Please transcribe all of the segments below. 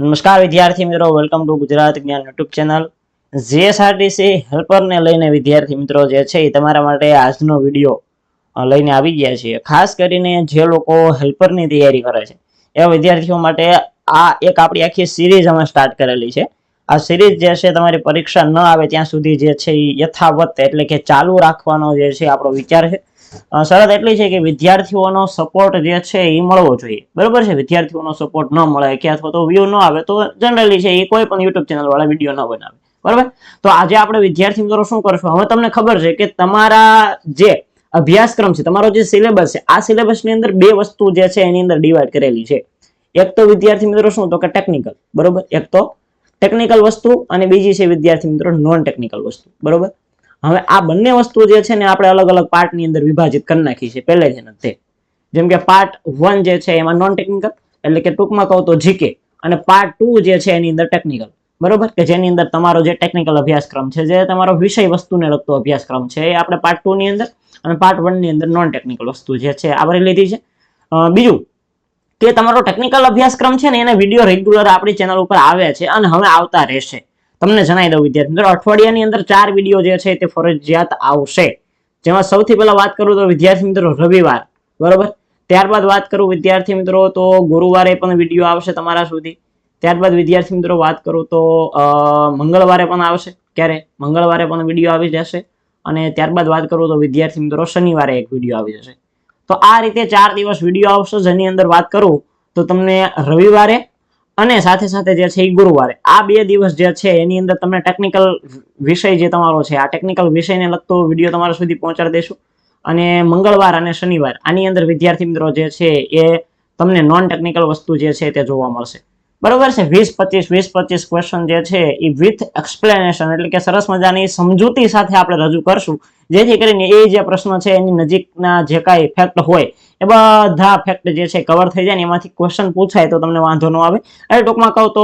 નમસ્કાર વિદ્યાર્થી મિત્રો, વેલકમ ટુ ગુજરાત જ્ઞાન યુટ્યુબ ચેનલ. જીએસઆરટીસી હેલ્પરને લઈને વિદ્યાર્થી મિત્રો જે છે એ તમારા માટે આજનો વિડીયો લઈને આવી ગયા છીએ. ખાસ કરીને જે લોકો હેલ્પરની તૈયારી કરે છે એવા વિદ્યાર્થીઓ માટે આ એક આપણી આખી સિરીઝ અમે સ્ટાર્ટ કરેલી છે. આ સિરીઝ જે છે તમારી પરીક્ષા ન આવે ત્યાં સુધી જે છે એ યથાવત એટલે કે ચાલુ રાખવાનો જે છે આપણો વિચાર છે. શરત એટલી છે કે વિદ્યાર્થીઓનો સપોર્ટ જે છે એ મળવો જોઈએ, બરોબર છે. વિદ્યાર્થીઓનો સપોર્ટ ન મળે કે અથવા તો વ્યૂ ન આવે તો જનરલી છે એ કોઈ પણ યુટ્યુબ ચેનલ વાળા વિડીયો ન બનાવે, બરોબર. તો આજે આપણે વિદ્યાર્થી મિત્રો શું કરશું, હવે તમને ખબર છે કે તમારા જે અભ્યાસક્રમ છે, તમારો જે સિલેબસ છે, આ સિલેબસની અંદર બે વસ્તુ જે છે એની અંદર ડિવાઈડ કરેલી છે. એક તો વિદ્યાર્થી મિત્રો શું તો કે ટેકનિકલ, બરોબર. એક તો ટેકનિકલ વસ્તુ અને બીજી છે વિદ્યાર્થી મિત્રો નોન ટેકનિકલ વસ્તુ, બરોબર. હવે આ બંને વસ્તુ જે છે ને આપણે અલગ અલગ પાર્ટની અંદર વિભાજિત કરી નાખી છે પહેલેથી જ. જેમ કે પાર્ટ 1 જે છે એમાં નોન ટેકનિકલ એટલે કે ટૂંકમાં કહું તો જીકે, અને પાર્ટ 2 જે છે એની અંદર ટેકનિકલ, બરોબર, કે જેની અંદર તમારો જે ટેકનિકલ અભ્યાસક્રમ છે, જે તમારો વિષય વસ્તુને લગતો અભ્યાસક્રમ છે, એ આપણે પાર્ટ 2 ની અંદર અને પાર્ટ 1 ની અંદર નોન ટેકનિકલ વસ્તુ જે છે આવરી લીધી છે. બીજું કે તમારો ટેકનિકલ અભ્યાસક્રમ છે ને એના વિડીયો રેગ્યુલર આપણી ચેનલ ઉપર આવે છે અને હવે આવતા રહેશે. તમને જણાવી દઉં વિદ્યાર્થી મિત્રો, અઠવાડિયાની અંદર 4 વિડીયો જે છે તે ફરજિયાત આવશે. જેમાં સૌથી પહેલા વાત કરું તો વિદ્યાર્થી મિત્રો રવિવાર, બરોબર. ત્યારબાદ વાત કરું વિદ્યાર્થી મિત્રો તો ગુરુવારે પણ વિડીયો આવશે તમારા સુધી. ત્યારબાદ વિદ્યાર્થી મિત્રો વાત કરું તો મંગળવારે પણ આવશે. ક્યારે? મંગળવારે પણ વિડીયો આવી જશે. અને ત્યારબાદ વાત કરું તો વિદ્યાર્થી મિત્રો શનિવારે એક વિડીયો આવી જશે. તો આ રીતે 4 દિવસ વિડીયો આવશે. જેની અંદર વાત કરું તો તમને રવિવારે અને સાથે સાથે જે છે એ ગુરુવારે, આ 2 દિવસ જે છે એની અંદર તમને ટેકનિકલ વિષય જે તમારો છે આ ટેકનિકલ વિષયને લગતો વિડીયો તમારા સુધી પહોંચાડી દઈશું. અને મંગળવાર અને શનિવાર આની અંદર વિદ્યાર્થી મિત્રો જે છે એ તમને નોન ટેકનિકલ વસ્તુ જે છે તે જોવા મળશે, બરોબર છે. 20-25 ક્વેશ્ચન જે છે એ વિથ એક્સપ્લેનેશન એટલે કે સરસ મજાની સમજૂતી સાથે આપણે રજૂ કરશું, જેથી કરીને એ જે પ્રશ્ન છે એની નજીકના જે કાંઈ ફેક્ટ હોય એ બધા ફેક્ટ જે છે કવર થઈ જાય ને એમાંથી ક્વેશ્ચન પૂછાય તો તમને વાંધો ન આવે. એટલે ટૂંકમાં કહું તો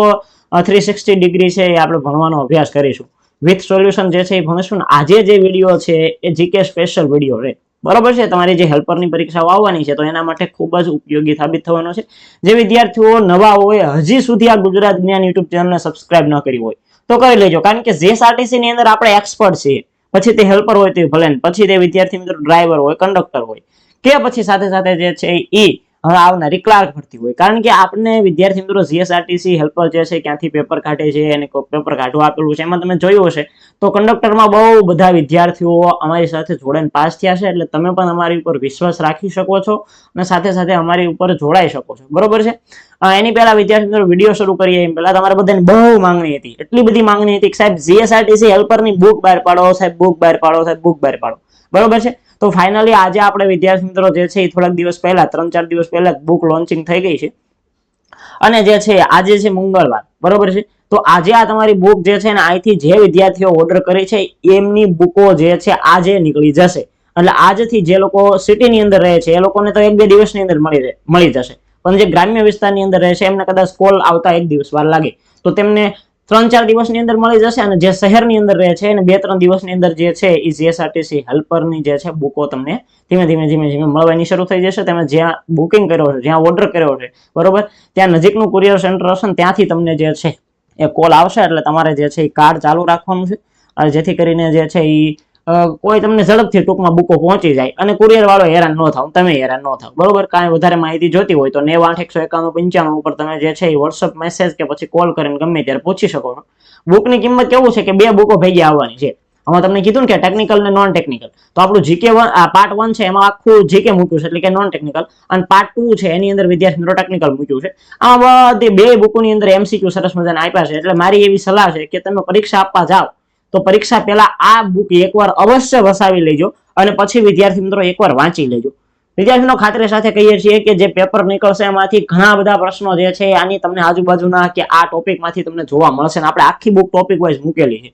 360 ડિગ્રી છે એ આપણે ભણવાનો અભ્યાસ કરીશું. વિથ સોલ્યુશન જે છે એ ભણીશું. આજે જે વિડીયો છે એ જીકે સ્પેશિયલ વિડીયો છે, બરોબર છે. તમારી જે હેલ્પરની પરીક્ષાઓ આવવાની છે તો એના માટે ખૂબ જ ઉપયોગી સાબિત થવાનો છે. જે વિદ્યાર્થીઓ નવા હોય, હજી સુધી આ ગુજરાત જ્ઞાન યુટ્યુબ ચેનલને સબસ્ક્રાઇબ ન કરી હોય તો કરી લેજો, કારણ કે જીએસઆરટીસી ની અંદર આપણે એક્સપર્ટ છીએ. પછી તે હેલ્પર હોય તે ભલે, પછી તે વિદ્યાર્થી મિત્રો ડ્રાઈવર હોય, કંડક્ટર હોય, કે પછી સાથે સાથે જે છે એ હવે આવનારી ક્લાર્ક ભરતી હોય. કારણ કે આપણે વિદ્યાર્થી મિત્રો જીએસઆરટીસી હેલ્પર જે છે ક્યાંથી પેપર કાઢે છે અને પેપર કાઢવા આપેલું છે એમાં તમે જોયું હશે તો કંડક્ટરમાં બહુ બધા વિદ્યાર્થીઓ અમારી સાથે જોડાઈને પાસ થયા છે. એટલે તમે પણ અમારી ઉપર વિશ્વાસ રાખી શકો છો અને સાથે સાથે અમારી ઉપર જોડાઈ શકો છો, બરોબર છે. એની પહેલા વિદ્યાર્થી મિત્રો વિડીયો શરૂ કરીએ એમ પહેલા તમારા બધાની બહુ માંગણી હતી, એટલી બધી માંગણી હતી કે સાહેબ જીએસઆરટીસી હેલ્પરની બુક બહાર પાડો, સાહેબ બુક બહાર પાડો, સાહેબ બુક બહાર પાડો, બરોબર છે. તો ફાઇનલી આજે આપણે વિદ્યાર્થી મિત્રો જે છે એ થોડાક દિવસ પહેલા 3-4 દિવસ પહેલા બુક લોન્ચિંગ થઈ ગઈ છે. અને જે છે આજે છે મંગળવાર, બરોબર છે. તો આજે આ તમારી બુક જે છે ને અહીંથી જે વિદ્યાર્થીઓ ઓર્ડર કરી છે એમની બુકો જે છે આજે નીકળી જશે. એટલે આજથી જે લોકો સિટીની અંદર રહે છે એ લોકોને તો 1-2 દિવસની અંદર મળી જશે. પણ જે ગ્રામ્ય વિસ્તારની અંદર રહે છે એમને કદાચ કોલ આવતા 1 દિવસ વાર લાગે તો તેમને 3-4 દિવસની અંદર મળી જશે. અને જે શહેરની અંદર રહે છે એને 2-3 દિવસની અંદર જે છે એ જીએસઆરટીસી હેલ્પરની જે છે બુકો તમને ધીમે ધીમે મળવાની શરૂ થઈ જશે. તમે જ્યાં બુકિંગ કર્યો છે, જ્યાં ઓર્ડર કર્યો છે, બરોબર, ત્યાં નજીકનું કુરિયર સેન્ટર હશે ને ત્યાંથી તમને જે છે એ કોલ આવશે. એટલે તમારે જે છે એ કાર્ડ ચાલુ રાખવાનું છે, જેથી કરીને જે છે એ કોઈ તમને ઝડપથી ટૂંકમાં બુકો પહોંચી જાય અને કુરિયર વાળો હેરાન ન થાવ, તમે હેરાન ન થાવ, બરોબર. કાંઈ વધારે માહિતી જોતી હોય તો 98-191-95 ઉપર તમે જે છે એ વોટ્સઅપ મેસેજ કે પછી કોલ કરીને ગમે ત્યારે પૂછી શકો છો. બુકની કિંમત કેવું છે કે 2 બુકો ભેગી આવવાની છે. આમાં તમને કીધું ને કે ટેકનિકલ ને નોન ટેકનિકલ, તો આપણું જીકે પાર્ટ 1 છે એમાં આખું જીકે મૂક્યું છે એટલે કે નોન ટેકનિકલ, અને પાર્ટ 2 છે એની અંદર વિદ્યાર્થી મિત્રો ટેકનિકલ મૂક્યું છે. આ બધી 2 બુકોની અંદર એમસીક્યુ સરસ મજાના આપ્યા છે. એટલે મારી એવી સલાહ છે કે તમે પરીક્ષા આપવા જાઓ તો પરીક્ષા પહેલા આ બુક એકવાર અવશ્ય વસાવી લેજો અને પછી વિદ્યાર્થી મિત્રો એકવાર વાંચી લેજો. વિદ્યાર્થીનો ખાતરી સાથે કહીએ છીએ કે જે પેપર નીકળશે એમાંથી ઘણા બધા પ્રશ્નો જે છે આની તમને આજુબાજુના કે આ ટોપિકમાંથી તમને જોવા મળશે. આપણે આખી બુક ટોપિક વાઇઝ મૂકેલી છે,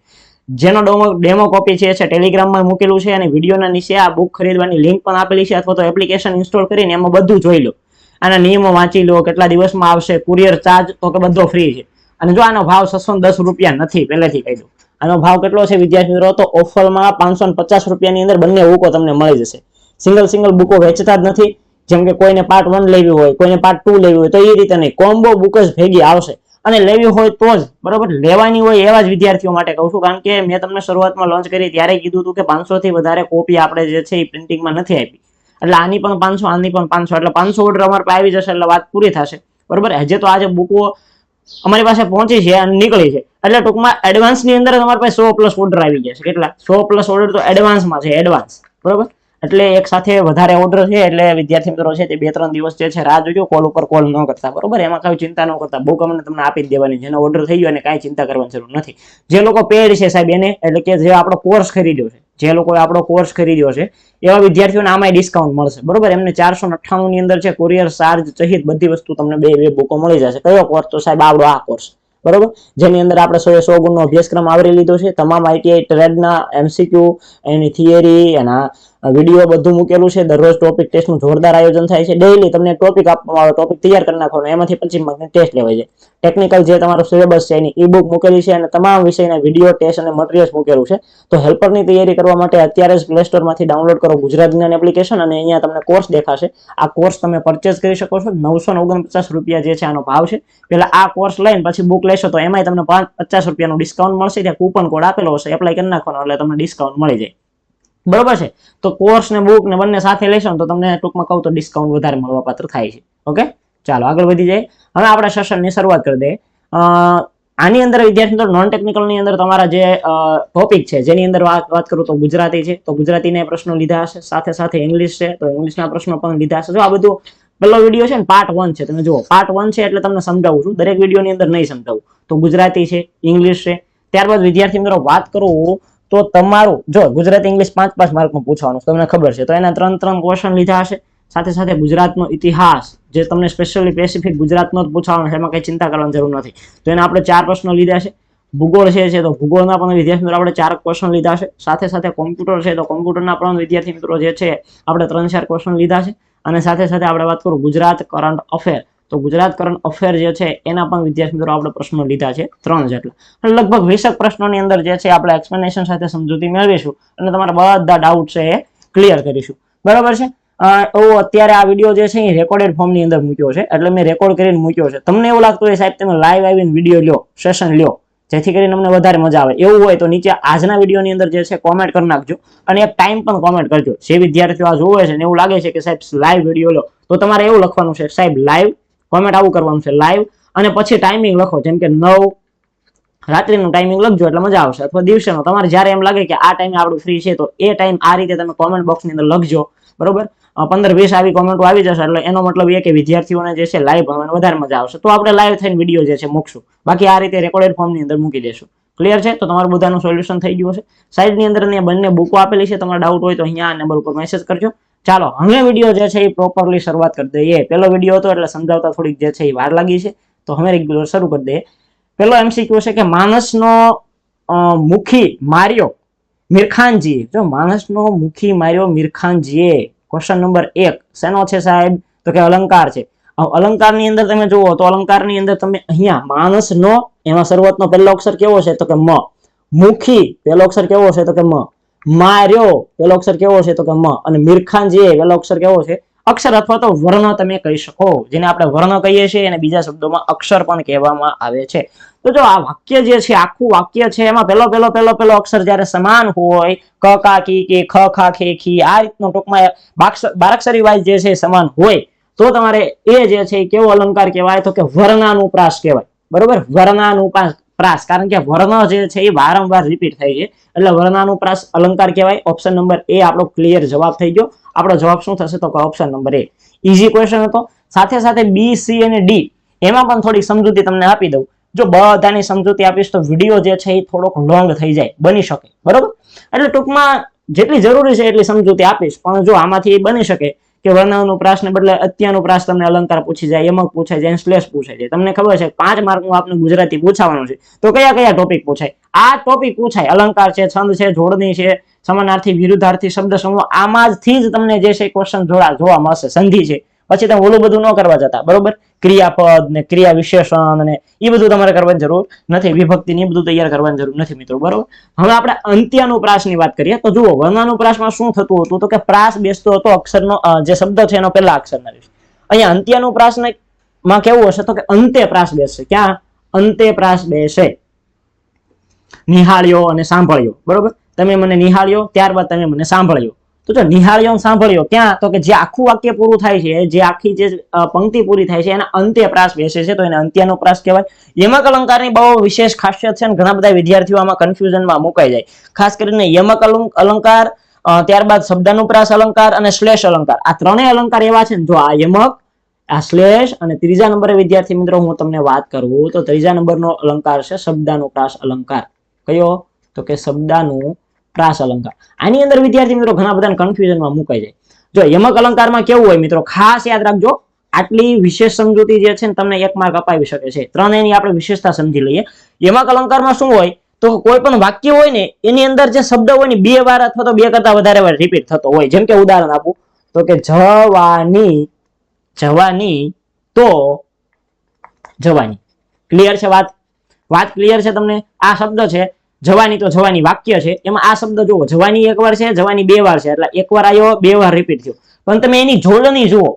જેનો ડેમો કોપી છે ટેલિગ્રામમાં મૂકેલું છે અને વિડીયોના નીચે આ બુક ખરીદવાની લિંક પણ આપેલી છે, અથવા તો એપ્લિકેશન ઇન્સ્ટોલ કરીને એમાં બધું જોઈ લો. આના નિયમો વાંચી લો, કેટલા દિવસમાં આવશે, કુરિયર ચાર્જ તો કે બધો ફ્રી છે. અને જો આનો ભાવ 610 રૂપિયા નથી, પહેલેથી કહી દઉં. આનો ભાવ કેટલો છે વિદ્યાર્થી મિત્રો તો ઓફરમાં 550 રૂપિયાની અંદર બંને બુકો તમને મળી જશે. સિંગલ બુકો વેચતા જ નથી. જેમ કે કોઈને પાર્ટ 1 લેવી હોય, કોઈને પાર્ટ 2 લેવી હોય તો એ રીતે નહીં, કોમ્બો બુક જ ભેગી આવશે. અને લેવી હોય તો જ બરોબર, લેવાની હોય એવા જ વિદ્યાર્થીઓ માટે કહું છું. કારણ કે મેં તમને શરૂઆતમાં લોન્ચ કરી ત્યારે કીધું હતું કે 500 થી વધારે કોપી આપણે જે છે એ પ્રિન્ટિંગમાં નથી આપી, એટલે આની પણ 500, આની પણ 500, એટલે 500 ઓર્ડર અમારે આવી જશે એટલે વાત પૂરી થશે બરોબર. હજી તો આજે બુકો અમારી પાસે પહોંચી છે અને નીકળી છે, એટલે ટૂંકમાં એડવાન્સ ની અંદર તમારી પાસે 100+ ઓર્ડર આવી ગયા છે. કેટલા? 100+ ઓર્ડર તો એડવાન્સમાં છે, એડવાન્સ બરોબર. એટલે એક સાથે વધારે ઓર્ડર છે, એટલે વિદ્યાર્થી મિત્રો છે તે 2-3 દિવસ જે છે રાહ જોજો, કોલ ઉપર કોલ ન કરતા બરોબર. એમાં કઈ ચિંતા ન કરતા, બુક અમને તમને આપી જ દેવાની, જેનો ઓર્ડર થઈ ગયો અને કાંઈ ચિંતા કરવાની જરૂર નથી. જે લોકો પેડ છે સાહેબ એને, એટલે કે જે આપણો કોર્સ ખરીદ્યો છે, જે લોકોએ આપણો કોર્સ ખરીદ્યો છે એવા વિદ્યાર્થીઓને આમાં ડિસ્કાઉન્ટ મળશે બરોબર. એમને 498 ની અંદર છે કોરિયર ચાર્જ સહિત બધી વસ્તુ તમને બે બુકો મળી જશે. કયો કોર્સ? તો સાહેબ આપણો આ કોર્સ બરોબર, જેની અંદર આપણે 100 ગુણનો અભ્યાસક્રમ આવરી લીધો છે. તમામ આઈટીઆઈ ટ્રેડના MCQ, એની થિયરી, એના વિડીયો બધું મૂકેલું છે. દરરોજ ટોપિક ટેસ્ટનું જોરદાર આયોજન થાય છે. ડેઈલી તમને ટોપિક આપવામાં આવે, ટોપિક તૈયાર કરી નાખવાનો, એમાંથી 25 માર્કની ટેસ્ટ લેવાય છે. ટેકનિકલ જે તમારો સિલેબસ છે એની ઈ-બુક મૂકેલી છે અને તમામ વિષયના વિડીયો, ટેસ્ટ અને મટીરિયલ્સ મૂકેલું છે. તો હેલ્પરની તૈયારી કરવા માટે અત્યારે જ પ્લે સ્ટોરમાંથી ડાઉનલોડ કરો ગુજરાત જ્ઞાન એપ્લિકેશન, અને અહીંયા તમને કોર્સ દેખાશે. આ કોર્સ તમે પરચેસ કરી શકો છો. 949 રૂપિયા જે છે આનો ભાવ છે. પેલા આ કોર્સ લઈને પછી બુક લેશો તો એમાંય તમને 50 રૂપિયાનું ડિસ્કાઉન્ટ મળશે. ત્યાં કૂપન કોડ આપેલો હશે, એપ્લાય કરી નાખવાનો એટલે તમને ડિસ્કાઉન્ટ મળી જાય બરોબર છે. તો કોર્સ ને બુક ને બંને સાથે લેશો ને તો તમને ટૂંકમાં કહું તો ડિસ્કાઉન્ટ વધારે મળવા પાત્ર થાય છે. ઓકે, ચાલો આગળ વધી જાય. હવે આપણે સેશનની શરૂઆત કરી દઈએ. આની અંદર વિદ્યાર્થી મિત્રો નોન ટેકનિકલ ની અંદર તમારા જે ટોપિક છે જેની અંદર વાત કરું તો ગુજરાતી છે, તો ગુજરાતીના પ્રશ્નો લીધા હશે. સાથે સાથે ઇંગ્લિશ છે તો ઇંગ્લિશના પ્રશ્નો પણ લીધા હશે. જો આ બધું પહેલો વિડીયો છે ને પાર્ટ 1 છે, તમે જુઓ પાર્ટ 1 છે એટલે તમને સમજાવું છું, દરેક વિડીયોની અંદર નહીં સમજાવું. તો ગુજરાતી છે, ઇંગ્લિશ છે. ત્યારબાદ વિદ્યાર્થી મિત્રો વાત કરું તો તમારું જો ગુજરાતી ઇંગ્લિશ 5-5 માર્કનું પૂછવાનું તમને ખબર છે, તો એના 3-3 ક્વેશ્ચન લીધા હશે. સાથે સાથે ગુજરાતનો ઇતિહાસ જે તમને સ્પેશિયલી સ્પેસિફિક ગુજરાતનો જ પૂછવાનો છે, એમાં કઈ ચિંતા કરવાની જરૂર નથી. તો એના આપણે 4 પ્રશ્નો લીધા છે. ભૂગોળ છે તો ભૂગોળના પણ વિદ્યાર્થી મિત્રો આપણે 4 ક્વેશ્ચન લીધા છે. સાથે સાથે કોમ્પ્યુટર છે તો કોમ્પ્યુટરના પણ વિદ્યાર્થી મિત્રો જે છે આપણે 3-4 ક્વેશ્ચન લીધા છે. અને સાથે સાથે આપણે વાત કરું ગુજરાત કરંટ અફેર, તો ગુજરાત કરંટ અફેર જે છે એના પણ વિદ્યાર્થી મિત્રો આપણે પ્રશ્નો લીધા છે 3 જેટલા. લગભગ 20 પ્રશ્નોની અંદર જે છે આપણે એક્સપ્લેનેશન સાથે સમજૂતી મેળવીશું અને તમારા બધા ડાઉટ છે એ ક્લિયર કરીશું બરાબર છે. અત્યારે આ વિડીયો જે છે એ રેકોર્ડેડ ફોર્મની અંદર મૂક્યો છે, એટલે મેં રેકોર્ડ કરીને મૂક્યો છે. તમને એવું લાગતું હોય સાહેબ તમે લાઈવ આવીને વિડીયો લ્યો, સેશન લ્યો, જેથી કરીને અમને વધારે મજા આવે, એવું હોય તો નીચે આજના વિડીયોની અંદર જે છે કોમેન્ટ કરી નાખજો અને એક ટાઈમ પણ કોમેન્ટ કરજો. જે વિદ્યાર્થીઓ આ જોવે છે ને એવું લાગે છે કે સાહેબ લાઈવ વિડીયો લો, તો તમારે એવું લખવાનું છે સાહેબ લાઈવ, કોમેન્ટ આવું કરવાનું છે લાઈવ, અને પછી ટાઈમિંગ લખો, જેમ કે 9 રાત્રિનું ટાઈમિંગ લખજો એટલે મજા આવશે, અથવા દિવસેનો તમારે જ્યારે એમ લાગે કે આ ટાઈમે આપણું ફ્રી છે તો એ ટાઈમ આ રીતે તમે કોમેન્ટ બોક્સની અંદર લખજો બરોબર. 15-20 આવી કોમેન્ટો આવી જશે એટલે એનો મતલબ એ કે વિદ્યાર્થીઓને જે છે લાઈવ ભણવાની વધારે મજા આવશે, તો આપણે લાઈવ થઈને વિડીયો જે છે મૂકશું. બાકી આ રીતે રેકોર્ડેડ ફોર્મની અંદર મૂકી દેશું. ક્લિયર છે? તો તમારું બધાનું સોલ્યુશન થઈ ગયું હશે. સાઈડની અંદર બંને બુકો આપેલી છે, તમારા ડાઉટ હોય તો અહીંયા આ નંબર ઉપર મેસેજ કરજો. ચાલો હવે વિડીયો જે છે એ પ્રોપરલી શરૂઆત કરી દઈએ. પહેલો વિડીયો હતો એટલે સમજાવતા થોડીક જે છે એ વાર લાગી છે, તો હવે રેગ્યુલર શરૂ કરી દઈએ. પહેલો MCQ છે કે માણસનો મુખી માર્યો મીરખાનજીએ. જો માણસનો મુખી માર્યો મીરખાનજીએ, ક્વેશ્ચન નંબર 1 શેનો છે સાહેબ? તો કે અલંકાર છે. અલંકારની અંદર તમે જુઓ તો અલંકારની અંદર તમે અહીંયા માણસનો, એમાં શરૂઆતનો પહેલો અક્ષર કેવો છે? તો કે મ. મુખી પહેલો અક્ષર કેવો છે? તો કે મ. માર્યો પહેલો અક્ષર કેવો છે? તો કે મ. અને મીરખાનજીએ પહેલો અક્ષર કેવો છે? અક્ષર અથવા તો વર્ણ તમે કહી શકો, જેને આપણે વર્ણ કહીએ છીએ અને બીજા શબ્દોમાં અક્ષર પણ કહેવામાં આવે છે. તો જો આ વાક્ય જે છે આખું વાક્ય છે એમાં પહેલો અક્ષર જ્યારે સમાન હોય, ક કા કી કે, ખ ખા ખે ખી, આ રીતનો ટૂંકમાં બારાક્ષરી વાઇઝ જે છે સમાન હોય તો તમારે એ જે છે કેવો અલંકાર કહેવાય? તો કે વર્ણાનુપ્રાસ કહેવાય બરોબર. વર્ણાનુપ્રાસ, કારણ કે વર્ણ જે છે એ વારંવાર રિપીટ થાય છે એટલે વર્ણાનુપ્રાસ અલંકાર કહેવાય. ઓપ્શન નંબર એ આપણો ક્લિયર જવાબ થઈ ગયો. આપણો જવાબ શું થશે? તો કે ઓપ્શન નંબર એ. ઈઝી ક્વેશ્ચન હતો. સાથે સાથે બી, સી અને ડી એમાં પણ થોડી સમજૂતી તમને આપી દઉં. જો બધાની સમજૂતી આપીશ તો વિડીયો જે છે એ થોડોક લોંગ થઈ જાય, બની શકે બરોબર. એટલે ટૂંકમાં જેટલી જરૂરી છે એટલી સમજૂતી આપીશ, પણ જો આમાંથી બની શકે કે વર્ણાનુપ્રાસને બદલે અત્યાનુપ્રાસ તમને અલંકાર પૂછી જાય, યમક પૂછાય જાય, શ્લેષ પૂછાય જાય. તમને ખબર છે 5 માર્કનું આપને ગુજરાતી પૂછવાનું છે, તો કયા કયા ટોપિક પૂછાય? આ ટોપિક પૂછાય, અલંકાર છે, છંદ છે, જોડણી છે, સમાનાર્થી, વિરુદ્ધાર્થી, શબ્દ સમૂહ, આમાંથી જ તમને જે છે ક્વેશ્ચન જોવા મળશે. સંધિ છે, પછી તમે ઓલું બધું ન કરવા જતા બરોબર. ક્રિયાપદ ને ક્રિયા વિશેષણ ને એ બધું તમારે કરવાની જરૂર નથી, વિભક્તિ ને બધું તૈયાર કરવાની જરૂર નથી મિત્રો બરોબર. હવે આપણે અંત્યાનુપ્રાસની વાત કરીએ તો જુઓ વર્ણાનુપ્રાસમાં શું થતું હતું? તો કે પ્રાસ બેસતો હતો અક્ષરનો, જે શબ્દ છે એનો પહેલા અક્ષરના. અહીંયા અંત્યાનુપ્રાસમાં કેવું હશે? તો કે અંતે પ્રાસ બેસશે. ક્યાં? અંતે પ્રાસ બેસે. નિહાળ્યો અને સાંભળ્યો, બરોબર. તમે મને નિહાળ્યો, ત્યારબાદ તમે મને સાંભળ્યો. તો જો નિહાળ્યો સાંભળ્યો ક્યાં, તો કે જે આખું વાક્ય પૂરું થાય છે, જે આખી જે પંક્તિ પૂરી થાય છે એના અંતે પ્રાસ બેસે છે, તો એને અંત્યનો પ્રાસ કહેવાય. યમક અલંકારની બહુ વિશેષ ખાસિયત છે અને ઘણા બધા વિદ્યાર્થીઓ આમાં કન્ફ્યુઝનમાં મુકાઈ જાય. ખાસ કરીને યમક અલંકાર, ત્યારબાદ શબ્દાનુપ્રાસ અલંકાર અને શ્લેષ અલંકાર, આ ત્રણેય અલંકાર એવા છે ને, જો આ યમક, આ શ્લેષ અને ત્રીજા નંબરે વિદ્યાર્થી મિત્રો હું તમને વાત કરું તો ત્રીજા નંબરનો અલંકાર છે શબ્દાનુપ્રાસ અલંકાર. કયો, તો કે શબ્દાનુપ્રાસ અલંકાર. આની અંદર વિદ્યાર્થી મિત્રો ઘણા બધા કન્ફ્યુઝનમાં મુકાઈ જાય. જો યમક અલંકારમાં કેવું હોય મિત્રો, ખાસ યાદ રાખજો, આટલી વિશેષ સમજૂતી જે છે ને તમને 1 માર્ક અપાવી શકે છે. ત્રણેયની આપણે વિશેષતા સમજી લઈએ. યમક અલંકારમાં શું હોય, તો કોઈ પણ વાક્ય હોય ને એની અંદર જે શબ્દ હોય ને 2 વાર અથવા તો 2 કરતા વધારે વાર રિપીટ થતો હોય. જેમ કે ઉદાહરણ આપું તો કે જવાની, જવાની તો જવાની. ક્લિયર છે વાત? વાત ક્લિયર છે તમને? આ શબ્દ છે જવાની તો જવાની, વાક્ય છે, એમાં આ શબ્દ જુઓ, જવાની 1 વાર છે, જવાની 2 વાર છે, એટલે 1 વાર આવ્યો, 2 વાર રિપીટ થયો. પણ તમે એની જોડણી જુઓ,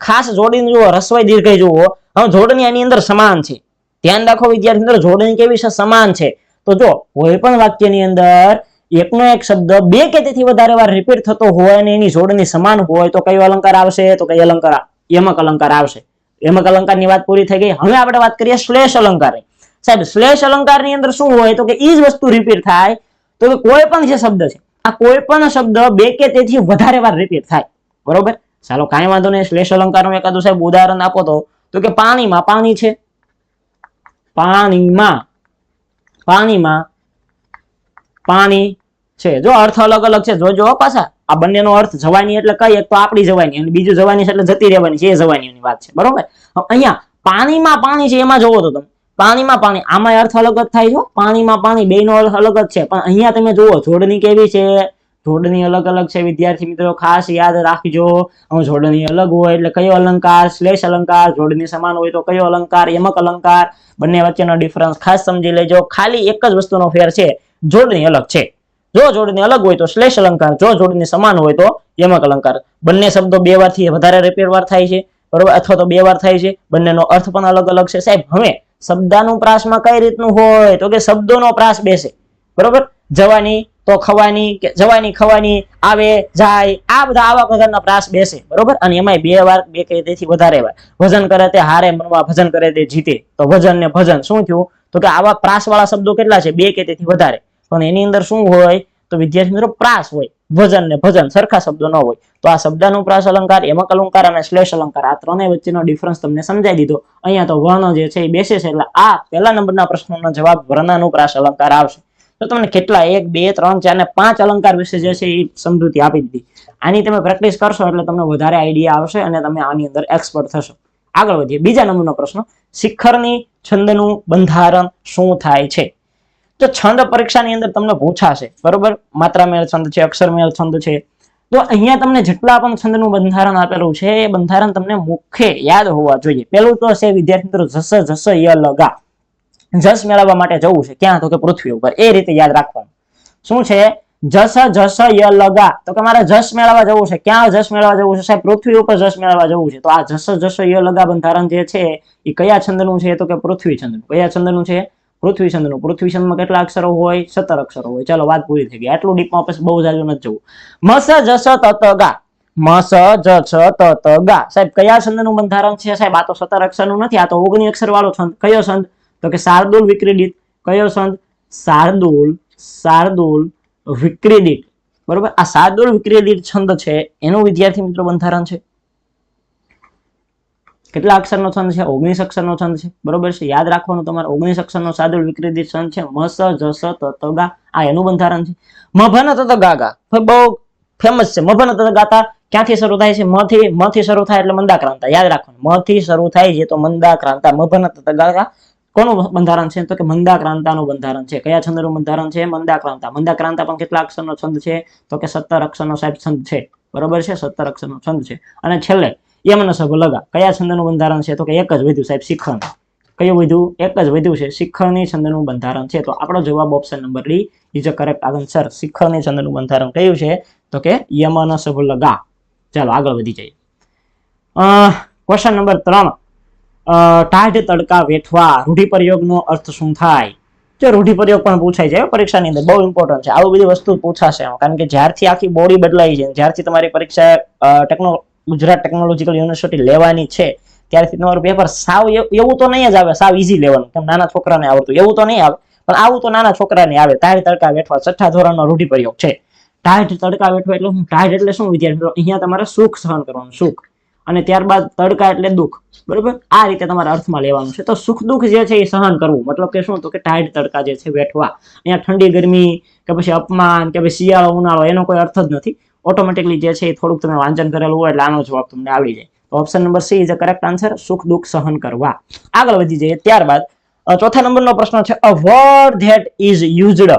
ખાસ જોડણી જુઓ, રસ્વઈ દીર્ઘઈ જુઓ. હવે જોડણી આની અંદર સમાન છે. ધ્યાન રાખો વિદ્યાર્થી મિત્રો, જોડણી કેવી છે? સમાન છે. તો જો કોઈ પણ વાક્યની અંદર એકનો એક શબ્દ 2 કે તેથી વધારે વાર રિપીટ થતો હોય અને એની જોડણી સમાન હોય તો કયો અલંકાર આવશે? તો કયો અલંકાર? યમક અલંકાર આવશે. યમક અલંકારની વાત પૂરી થઈ ગઈ. હવે આપણે વાત કરીએ શ્લેષ અલંકારની. સાહેબ શ્લેષ અલંકારની અંદર શું હોય, તો કે ઈ જ વસ્તુ રિપીટ થાય. તો કે કોઈ પણ જે શબ્દ છે, આ કોઈ પણ શબ્દ 2 કે તેથી વધારે વાર રિપીટ થાય, બરોબર. ચાલો કાંઈ વાંધો નહીં, શ્લેષ અલંકારનું એકાદું સાહેબ ઉદાહરણ આપો તો કે પાણીમાં પાણી છે, પાણીમાં, પાણીમાં પાણી છે. જો અર્થ અલગ અલગ છે, જોજો પાછા. આ બંનેનો અર્થ જવાની એટલે કઈ, એક તો આપણી જવાની અને બીજું જવાની છે એટલે જતી રહેવાની છે, એ જવાનીની વાત છે, બરોબર. અહીંયા પાણીમાં પાણી છે, એમાં જોવો તો તમે પાણીમાં પાણી, આમાં અર્થ અલગ જ થાય છે. પાણીમાં પાણી બેનો અર્થ અલગ જ છે, પણ અહીંયા તમે જુઓ જોડણી કેવી છે, જોડણી અલગ અલગ છે. વિદ્યાર્થી મિત્રો ખાસ યાદ રાખજો, જોડણી અલગ હોય એટલે કયો અલંકાર? શ્લેષ અલંકાર. જોડણી સમાન હોય તો કયો અલંકાર? યમક અલંકાર. બંને વચ્ચેનો ડિફરન્સ ખાસ સમજી લેજો. ખાલી એક જ વસ્તુનો ફેર છે, જોડણી અલગ છે. જો જોડણી અલગ હોય તો શ્લેષ અલંકાર, જો જોડણી સમાન હોય તો યમક અલંકાર. બંને શબ્દો 2 વારથી વધારે રિપીટ વાર થાય છે, બરોબર, અથવા તો 2 વાર થાય છે. બંનેનો અર્થ પણ અલગ અલગ છે. સાહેબ હવે શબ્દાનુપ્રાસમાં કઈ રીતનું હોય, તો કે શબ્દોનો પ્રાસ બેસે, બરોબર. જવાની તો ખવાની, કે જવાની ખવાની, આવે જાય, આ બધા આવા પ્રકારના પ્રાસ બેસે, બરોબર. અને એમાંય 2 વાર, 2 કે તેથી વધારે વાર. ભજન કરે તે હારે મનવા, ભજન કરે તે જીતે. તો ભજન ને ભજન શું થયું, તો કે આવા પ્રાસ વાળા શબ્દો કેટલા છે? 2 કે તેથી વધારે. પણ એની અંદર શું હોય, તો વિદ્યાર્થી મિત્રો પ્રાસ હોય. ભજન ને ભજન સરખા શબ્દો ન હોય. તો આ શબ્દાનુપ્રાસ અલંકાર, યમક અલંકાર અને શ્લેષ અલંકાર, આ ત્રણેય વચ્ચેનો ડિફરન્સ તમને સમજાઈ દીધો. અહીંયા તો વર્ણ જે છે એ બેસે છે, એટલે આ પહેલા નંબરના પ્રશ્નનો જવાબ વર્ણાનુપ્રાસ અલંકાર આવશે. તો તમને કેટલા 1 2 3 4 ને 5 અલંકાર વિશે જે છે એ સમજૂતી આપી દીધી. આની તમે પ્રેક્ટિસ કરશો એટલે તમને વધારે આઈડિયા આવશે અને તમે આની અંદર એક્સપર્ટ થશો. આગળ વધીએ. બીજા નંબરનો પ્રશ્ન, શિખરની છંદનું બંધારણ શું થાય છે? તો છંદ પરીક્ષાની અંદર તમને પૂછાશે, બરોબર. માત્રામેળ છંદ છે, અક્ષરમેળ છંદ છે. તો અહીંયા તમને જેટલા પણ છંદનું બંધારણ આપેલું છે એ બંધારણ તમને મુખ્ય યાદ હોવા જોઈએ. પેલું તો છે વિદ્યાર્થી મિત્રો જસ જસ ય લગા. જસ મેળવવા માટે જવું છે ક્યાં, તો કે પૃથ્વી ઉપર. એ રીતે યાદ રાખવાનું. શું છે? જસ જસ ય લગા. તો કે મારે જસ મેળવવા જવું છે. ક્યાં જસ મેળવવા જવું છે? સાહેબ પૃથ્વી ઉપર જસ મેળવવા જવું છે. તો આ જસ જસ ય લગા બંધારણ જે છે એ કયા છંદનું છે? તો કે પૃથ્વી છંદનું. કયા છંદનું છે? પૃથ્વી છંદનું. પૃથ્વી છંદમાં કેટલા અક્ષરો હોય? 17 અક્ષરો હોય. ચાલો વાત પૂરી થઈ ગઈ. આટલું ડીપમાં પછી બહુ જાજુ નથી જવું. મસ જસ તત ગા. મસ જસ તત ગા. સાહેબ કયા છંદનું બંધારણ છે? સાહેબ આ તો 17 અક્ષરનું નથી, આ તો 19 અક્ષર વાળો છંદ. કયો છંદ? તો કે શાર્દુલ વિક્રીડિત. કયો છંદ? શાર્દુલ, શાર્દુલ વિક્રીડિત, બરોબર. આ શાર્દુલ વિક્રીડિત છંદ છે એનું વિદ્યાર્થી મિત્રો બંધારણ છે. કેટલા અક્ષરનો છંદ છે? 19 અક્ષરનો છંદ છે, બરોબર છે. યાદ રાખવાનું તમારે, 19 અક્ષરનો શાર્દુલ વિક્રીડિત છંદ છે. મસ જસ તત ગા, આ એનું બંધારણ છે. મભન તત ગા ગા બહુ ફેમસ છે. મભન તત ગાતા ક્યાંથી શરૂ થાય છે? મ થી શરૂ થાય એટલે મંદાક્રાંતા. યાદ રાખવાનું, મ થી શરૂ થાય છે તો મંદાક્રાંતા. મભન તત ગા ગા કોનું બંધારણ છે? તો કે મંદાક્રાંતાનું બંધારણ છે. કયા છંદનું બંધારણ છે? મંદાક્રાંતા. મંદાક્રાંતા પણ કેટલા અક્ષરનો છંદ છે? તો કે 17 અક્ષરનો સાહેબ છંદ છે, બરોબર છે. 17 અક્ષરનો છંદ છે. અને છેલ્લે યમન સભ લગા. કયા છંદનું બંધારણ છે? તો કે એક જ વધ્યું સાહેબ, શિખર. કયું વધ્યું? એક જ વધ્યું છે, શિખરની છંદનું બંધારણ છે. તો આપણો જવાબ option number D is a correct answer. શિખરની છંદનું બંધારણ કયું છે? તો કે યમન સભ લગા. ચાલો આગળ વધી જઈએ. Question number 3. ટાઢ તડકા વેઠવા રૂઢિપ્રયોગનો અર્થ શું થાય? જો રૂઢિપ્રયોગ પણ પૂછાય છે પરીક્ષાની અંદર, બહુ ઇમ્પોર્ટન્ટ છે. આવી બધી વસ્તુ પૂછાશે કારણ કે જ્યારથી આખી બોડી બદલાઈ છે, જ્યારથી તમારી પરીક્ષા ગુજરાત ટેકનોલોજીકલ યુનિવર્સિટી લેવાની છે, ત્યારથી તમારું પેપર સાવ એવું તો નહીં જ આવે સાવ ઈઝી લેવાનું, કેમ નાના છોકરાને આવડતું એવું તો નહીં આવે, પણ આવું તો નાના છોકરાને આવે. ટાઢ તડકા વેઠવા 6ઠ્ઠા ધોરણનો રૂઢિપ્રયોગ છે. ટાઢ તડકા વેઠવા એટલે શું? ટાઢ એટલે શું વિદ્યાર્થી? અહીંયા તમારે સુખ સહન કરવાનું, સુખ, અને ત્યારબાદ તડકા એટલે દુઃખ, બરોબર? આ રીતે તમારે અર્થમાં લેવાનું છે. તો સુખ દુઃખ જે છે એ સહન કરવું, મતલબ કે શું? તો કે ટાઢ તડકા જે છે વેઠવા. અહીંયા ઠંડી ગરમી કે પછી અપમાન કે પછી શિયાળો ઉનાળો એનો કોઈ અર્થ જ નથી. ઓટોમેટિકલી જે છે એ થોડુંક તમે વાંચન કરેલું હોય એટલે આનો જવાબ તમને આવડી જાય. તો option number she is the correct answer, સુખ દુઃખ સહન કરવા. આગળ વધી જઈએ. ત્યારબાદ ચોથા નંબરનો પ્રશ્ન છે, a word that is used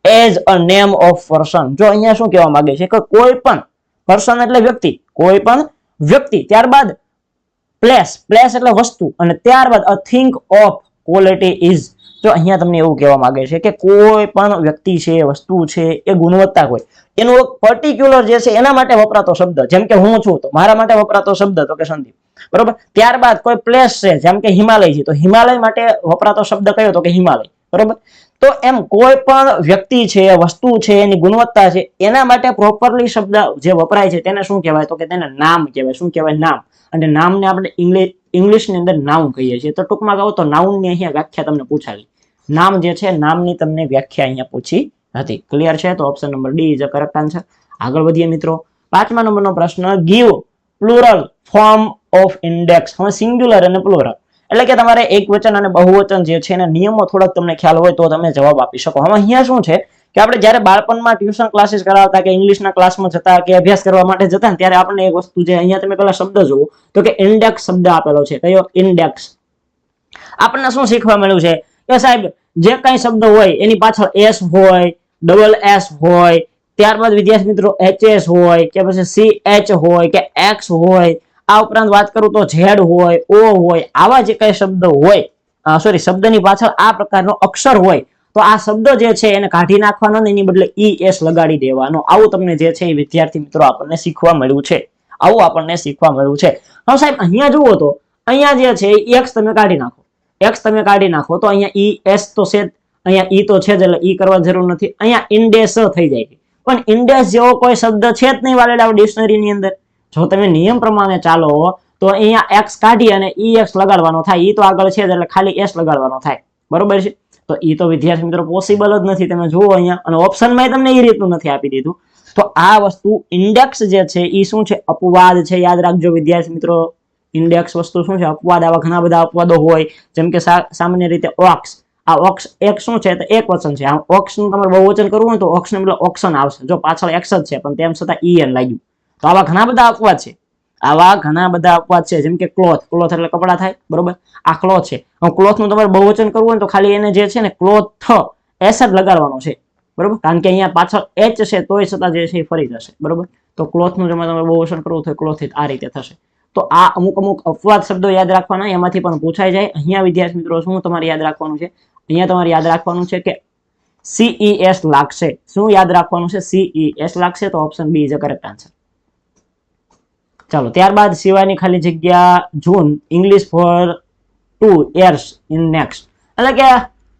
as a name of person. જો અહીંયા શું કહેવા માંગે છે કે કોઈ પણ પર્સન એટલે વ્યક્તિ, કોઈ પણ વ્યક્તિ, ત્યારબાદ પ્લેસ, પ્લેસ એટલે વસ્તુ, અને ત્યારબાદ અ થિંક ઓફ ક્વોલિટી ઇઝ. જો અહીંયા તમને એવું કહેવા માંગે છે કે કોઈ પણ વ્યક્તિ છે, વસ્તુ છે, એ ગુણવત્તા હોય, એનું એક પર્ટિક્યુલર જે છે એના માટે વપરાતો શબ્દ, જેમ કે હું છું તો મારા માટે વપરાતો શબ્દ તો કે સંદીપ, બરોબર? ત્યારબાદ કોઈ પ્લેસ છે, જેમ કે હિમાલય છે, તો હિમાલય માટે વપરાતો શબ્દ કયો? તો કે હિમાલય, બરોબર? તો એમ કોઈ પણ વ્યક્તિ છે, વસ્તુ છે, એની ગુણવત્તા છે, એના માટે પ્રોપરલી શબ્દ જે વપરાય છે તેને શું કહેવાય? તો કે તેને નામ કહેવાય. શું કહેવાય? નામ. અને નામને આપણે ઇંગ્લિશની અંદર નાઉન કહીએ છીએ. તો ટૂંકમાં કહું તો નાઉનની અહીંયા વ્યાખ્યા તમને પૂછાવી. નામ જે છે, નામની તમને વ્યાખ્યા અહીંયા પૂછી હતી. ક્લિયર છે? તો option number D is the correct answer. આગળ વધીએ મિત્રો. 5મા નંબરનો પ્રશ્ન, give plural form of index. હવે સિંગ્યુલર અને પ્લુરલ એટલે કે તમારે એકવચન અને બહુવચન જે છે એના નિયમો થોડાક તમને ખ્યાલ હોય તો તમે જવાબ આપી શકો. હવે અહીંયા શું છે કે આપણે જ્યારે બાળપણમાં ટ્યુશન ક્લાસીસ કરાવતા કે ઇંગ્લિશના ક્લાસમાં જતા કે અભ્યાસ કરવા માટે જતા ને ત્યારે આપણને એક વસ્તુ છે, અહીંયા તમે પેલા શબ્દ જુઓ તો કે ઇન્ડેક્સ શબ્દ આપેલો છે. કયો? ઇન્ડેક્સ. આપણને શું શીખવા મળ્યું છે કે સાહેબ જે કઈ શબ્દ હોય એની પાછળ એસ હોય, ડબલ એસ હોય, ત્યારબાદ વિદ્યાર્થી મિત્રો એચએસ હોય કે પછી સીએચ હોય કે એક્સ હોય, આ ઉપરાંત વાત કરું તો ઝેડ હોય, ઓ હોય, આવા જે કઈ શબ્દ હોય, સોરી, શબ્દની પાછળ આ પ્રકારનો અક્ષર હોય તો આ શબ્દ જે છે એને કાઢી નાખવાનો ને એની બદલે ઈએસ લગાડી દેવાનો. આવું તમને જે છે એ વિદ્યાર્થી મિત્રો આપણને શીખવા મળ્યું છે. આવું આપણને શીખવા મળ્યું છે. હવે સાહેબ અહીંયા જુઓ તો અહીંયા જે છે એક્સ તમે કાઢી નાખો, એક્સ તમે કાઢી નાખો તો અહીંયા ઈએસ તો છે, અહીંયા ઈ તો છે જ એટલે ઈ કરવા જરૂર નથી. અહીંયા ઇન્ડેસ થઈ જાય, પણ ઇન્ડેસ જેવો કોઈ શબ્દ છે જ નહીં વાલેલા ડિક્શનરીની અંદર. જો તમે નિયમ પ્રમાણે ચાલો તો અહીંયા એક્સ કાઢી અને ઈએક્સ લગાડવાનો થાય, ઈ તો આગળ છે એટલે ખાલી એસ લગાડવાનો થાય, બરોબર છે? તો ઈ તો વિદ્યાર્થી મિત્રો પોસિબલ જ નથી. તમે જુઓ અહીંયા, અને ઓપ્શનમાં તમને એ રીતનું નથી આપી દીધું. તો આ વસ્તુ ઇન્ડેક્સ જે છે એ શું છે? અપવાદ છે. યાદ રાખજો વિદ્યાર્થી મિત્રો, ઇન્ડેક્સ વસ્તુ શું છે? અપવાદ. આવા ઘણા બધા અપવાદો હોય, જેમ કે સામાન્ય રીતે ઓક્સ. આ ઓક્સ એક શું છે? તો એક વચન છે. આ ઓક્સ નું તમારે બહુવચન કરવું હોય તો ઓક્સ ને બદલે ઓક્શન આવશે. જો પાછળ એક્સ જ છે પણ તેમ છતાં ઈએન લાગ્યું. તો આવા ઘણા બધા અપવાદ છે, આવા ઘણા બધા અપવાદ છે. જેમ કે ક્લોથ, ક્લોથ એટલે કપડા થાય, બરોબર? આ ક્લોથ છે. ક્લોથ નું તમારે બહુવચન કરવું હોય તો ખાલી એને જે છે ને ક્લોથ એસ જ લગાડવાનો છે, બરોબર? કારણ કે અહીંયા પાછળ એચ છે તોય છતાં જે છે એ ફરી જશે, બરોબર? તો ક્લોથ નું તમારે બહુવચન કરવું તો ક્લોથ આ રીતે થશે. તો આ અમુક અપવાદ શબ્દો યાદ રાખવાના, એમાંથી પણ પૂછાઈ જાય. અહીંયા વિદ્યાર્થી મિત્રો શું તમારે યાદ રાખવાનું છે? અહીંયા તમારે યાદ રાખવાનું છે કે સીઈએસ લાગશે. શું યાદ રાખવાનું છે? સીઈએસ લાગશે. તો option B is the correct answer. ચાલો, ત્યારબાદ સિવાયની ખાલી જગ્યા જૂન, English for 2 years in next. એટલે કે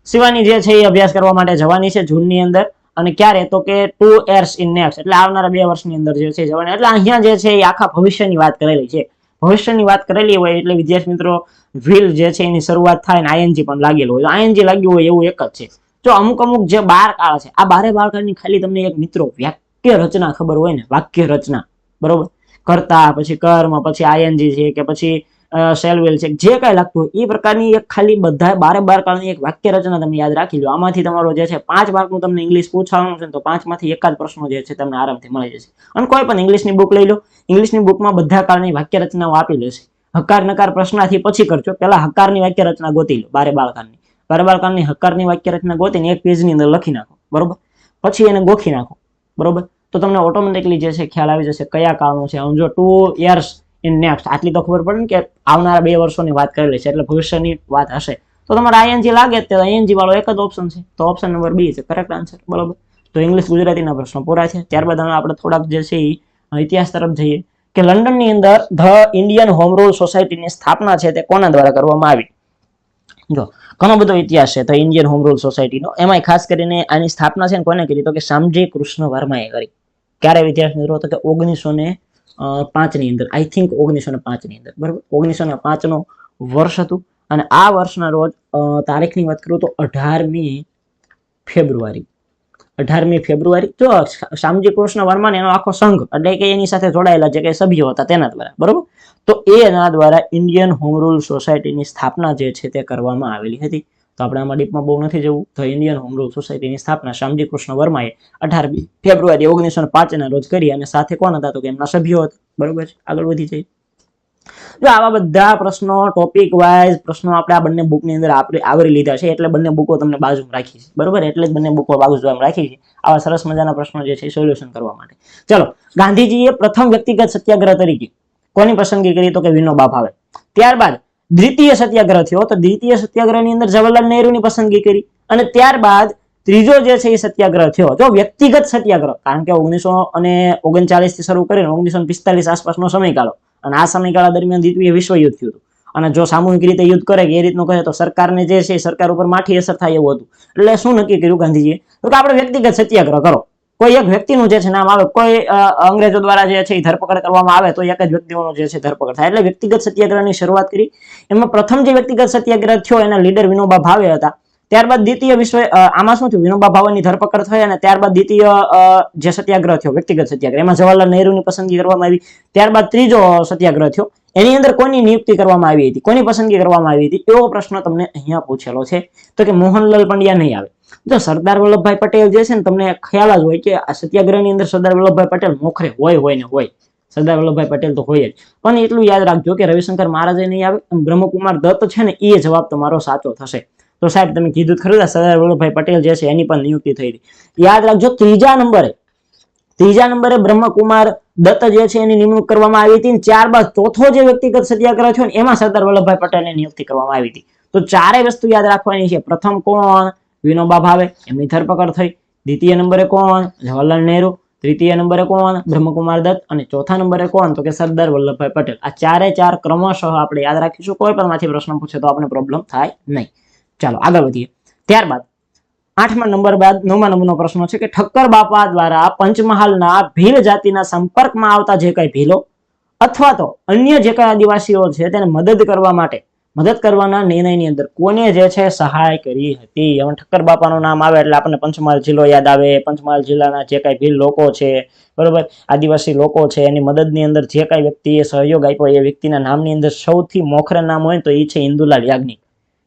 સિવાની જે છે એ અભ્યાસ કરવા માટે જવાની છે જૂનની અંદર. અને ક્યારે? તો કે 2 years ઇન નેક્સ્ટ, એટલે આવનારા 2 વર્ષની અંદર જે છે જવાની. એટલે અહીંયા જે છે એ આખા ભવિષ્યની વાત કરેલી છે. ભવિષ્યની વાત કરેલી હોય એટલે વિદ્યાર્થી મિત્રો વિલ જે છે એની શરૂઆત થાય ને આઈએનજી પણ લાગેલું હોય. આઈએનજી લાગ્યું હોય એવું એક જ છે. જો અમુક જે 12 કાળ છે, આ 12 કાળની ખાલી તમને એક મિત્રો વાક્ય રચના ખબર હોય ને, વાક્ય રચના, બરોબર? કરતા, પછી કર્મ, પછી આઈએનજી છે કે પછી શેલવેલ છે, જે કઈ લાગતું હોય એ પ્રકારની એક ખાલી બધા 12 કાળની એક વાક્ય રચના તમે યાદ રાખી લો. આમાંથી તમારો જે છે 5 માર્કનું તમને ઇંગ્લિશ પૂછવાનું છે તો 5 માંથી એકાદ પ્રશ્નો જે છે તમને આરામથી મળી જશે. અને કોઈ પણ ઇંગ્લિશની બુક લઈ લો, ઇંગ્લિશની બુકમાં બધા કાળની વાક્ય રચનાઓ આપી લેશે. હકાર નકાર પ્રશ્નાથી પછી કરજો, પેલા હકારની વાક્ય રચના ગોતી લો. 12 કાળની, 12 કાળની હકારની વાક્ય રચના ગોતીને એક પેજની અંદર લખી નાખો, બરોબર? પછી એને ગોખી નાખો, બરોબર? તો તમને ઓટોમેટિકલી જે છે ખ્યાલ આવી જશે કયા કાળનું છે. જો 2 years ઇન નેક્સ્ટ આટલી તો ખબર પડે ને કે આવનારા 2 વર્ષોની વાત કરેલી છે એટલે ભવિષ્યની વાત હશે. તો તમારે આઈએનજી લાગે તો આઈએનજી વાળો એક જ ઓપ્શન છે. તો ઓપ્શન નંબર બી છે કરેક્ટ આન્સર, બરોબર? તો ઇંગ્લિશ ગુજરાતીના પ્રશ્નો પૂરા છે. ત્યારબાદ આપણે થોડાક જે છે ઇતિહાસ તરફ જઈએ. કે લંડનની અંદર ધ ઇન્ડિયન હોમ રૂલ સોસાયટીની સ્થાપના છે તે કોના દ્વારા કરવામાં આવી? જો ઘણો બધો ઇતિહાસ છે ધ ઇન્ડિયન હોમ રૂલ સોસાયટીનો. એમાં ખાસ કરીને આની સ્થાપના છે ને કોને કરી? તો કે શામજી કૃષ્ણ વર્માએ કરી. ક્યારે વિદ્યાર્થી મિત્રો? તો કે 1905 ની અંદર, આઈ થિંક 1905 ની અંદર, બરાબર. 1905 નો વર્ષ હતું અને આ વર્ષના રોજ તારીખની વાત કરું તો 18મી ફેબ્રુઆરી. જો શામજી કૃષ્ણ વર્મા એનો આખો સંઘ એટલે કે એની સાથે જોડાયેલા જે કઈ સભ્યો હતા તેના દ્વારા, બરોબર. તો એના દ્વારા ઇન્ડિયન હોમ રૂલ સોસાયટીની સ્થાપના જે છે તે કરવામાં આવેલી હતી. તો આપણે આમાં ડીપમાં બહુ નથી જવું. ધ ઇન્ડિયન હોમ રૂલ સોસાયટીની સ્થાપના શામજી કૃષ્ણ વર્માએ 18મી ફેબ્રુઆરી 1905 ના રોજ કરી અને સાથે કોણ હતા? તો કે એમના સભ્યો હતા, બરોબર છે. આગળ વધી જઈએ. જો આવા બધા પ્રશ્નો ટોપિક વાઇઝ પ્રશ્નો આપણે આ બંને બુકની અંદર આપણે આવરી લીધા છે, એટલે બંને બુકો તમને બાજુમાં રાખી છે, બરોબર. એટલે જ બંને બુકો બાજુમાં રાખી છે આવા સરસ મજાના પ્રશ્નો જે છે સોલ્યુશન કરવા માટે. ચલો, ગાંધીજીએ પ્રથમ વ્યક્તિગત સત્યાગ્રહ તરીકે કોની પસંદગી કરી? તો કે વિનોબા ભાવે. ત્યારબાદ દ્વિતીય સત્યાગ્રહ થયો તો દ્વિતીય સત્યાગ્રહની અંદર જવાહરલાલ નહેરુની પસંદગી કરી અને ત્યારબાદ ત્રીજો જે છે એ સત્યાગ્રહ થયો જો વ્યક્તિગત સત્યાગ્રહ, કારણ કે 1939 થી શરૂ કરીને 1945 આસપાસનો સમયગાળો અને આ સમયગાળા દરમિયાન દ્વિતીય વિશ્વ યુદ્ધ થયું હતું. અને જો સામૂહિક રીતે યુદ્ધ કરે કે એ રીતનું કરે તો સરકારને જે છે સરકાર ઉપર માઠી અસર થાય એવું હતું. એટલે શું નક્કી કર્યું ગાંધીજીએ? તો કે આપણે વ્યક્તિગત સત્યાગ્રહ કરો. કોઈ એક વ્યક્તિનું જે છે નામ આવે, કોઈ અંગ્રેજો દ્વારા જે છે એ ધરપકડ કરવામાં આવે તો એક જ વ્યક્તિઓનો જે છે ધરપકડ થાય, એટલે વ્યક્તિગત સત્યાગ્રહની શરૂઆત કરી. એમાં પ્રથમ જે વ્યક્તિગત સત્યાગ્રહ થયો એના લીડર વિનોબા ભાવે હતા. ત્યારબાદ દ્વિતીય વિશ્વ આમાં શું થયું? વિનોબા ભાવેની ધરપકડ થઈ અને ત્યારબાદ દ્વિતીય જે સત્યાગ્રહ થયો વ્યક્તિગત સત્યાગ્રહ, એમાં જવાહરલાલ નહેરુની પસંદગી કરવામાં આવી. ત્યારબાદ ત્રીજો સત્યાગ્રહ થયો, એની અંદર કોની નિયુક્તિ કરવામાં આવી હતી, કોની પસંદગી કરવામાં આવી હતી? એવો પ્રશ્ન તમને અહીંયા પૂછેલો છે. તો કે મોહનલાલ પંડ્યા નહીં આવે. જો સરદાર વલ્લભભાઈ પટેલ જે છે ને, તમને ખ્યાલ જ હોય કે આ સત્યાગ્રહની અંદર સરદાર વલ્લભભાઈ પટેલ મોખરે હોય. સરદાર વલ્લભભાઈ પટેલ તો હોય જ, પણ એટલું યાદ રાખજો કે રવિશંકર મહારાજે નહીં આવે અને બ્રહ્મકુમાર દત્ત છે ને એ જવાબ તમારો સાચો થશે. તો સાહેબ તમે કીધું ખરું, સરદાર વલ્લભભાઈ પટેલ જે છે એની પણ નિયુક્તિ થઈ હતી. યાદ રાખજો, ત્રીજા નંબરે બ્રહ્મકુમાર દત્ત જે છે એની નિમણૂક કરવામાં આવી હતી. ત્યારબાદ ચોથો જે વ્યક્તિગત સત્યાગ્રહ થયો ને એમાં સરદાર વલ્લભભાઈ પટેલની નિયુક્તિ કરવામાં આવી હતી. તો ચારે વસ્તુ યાદ રાખવાની છે. પ્રથમ કોણ? વિનોબા ભાવે, એમની ધરપકડ થઈ. દ્વિતીય નંબરે કોણ? જવાહરલાલ નહેરુ. તૃતીય નંબરે કોણ? બ્રહ્મકુમાર દત્ત. અને ચોથા નંબરે કોણ? તો કે સરદાર વલ્લભભાઈ પટેલ. આ ચારે ચાર ક્રમશઃ આપણે યાદ રાખીશું. કોઈ પણ માંથી પ્રશ્ન પૂછે તો આપણે પ્રોબ્લેમ થાય નહીં. ચાલો આગળ વધીએ. ત્યારબાદ 8મા નંબર બાદ 9મા નંબરનો પ્રશ્ન છે કે ઠક્કર બાપા દ્વારા પંચમહાલના ભીલ જાતિના સંપર્કમાં આવતા જે કઈ ભીલો અથવા તો અન્ય જે કઈ આદિવાસીઓ છે તેને મદદ કરવાના નિર્ણયની અંદર કોને જે છે સહાય કરી હતી? હવે ઠક્કર બાપાનું નામ આવે એટલે આપણને પંચમહાલ જિલ્લો યાદ આવે. પંચમહાલ જિલ્લાના જે કઈ ભીલ લોકો છે, બરોબર, આદિવાસી લોકો છે, એની મદદની અંદર જે કઈ વ્યક્તિએ સહયોગ આપ્યો એ વ્યક્તિના નામની અંદર સૌથી મોખરે નામ હોય તો એ છે ઇન્દુલાલ યાજ્ઞિક.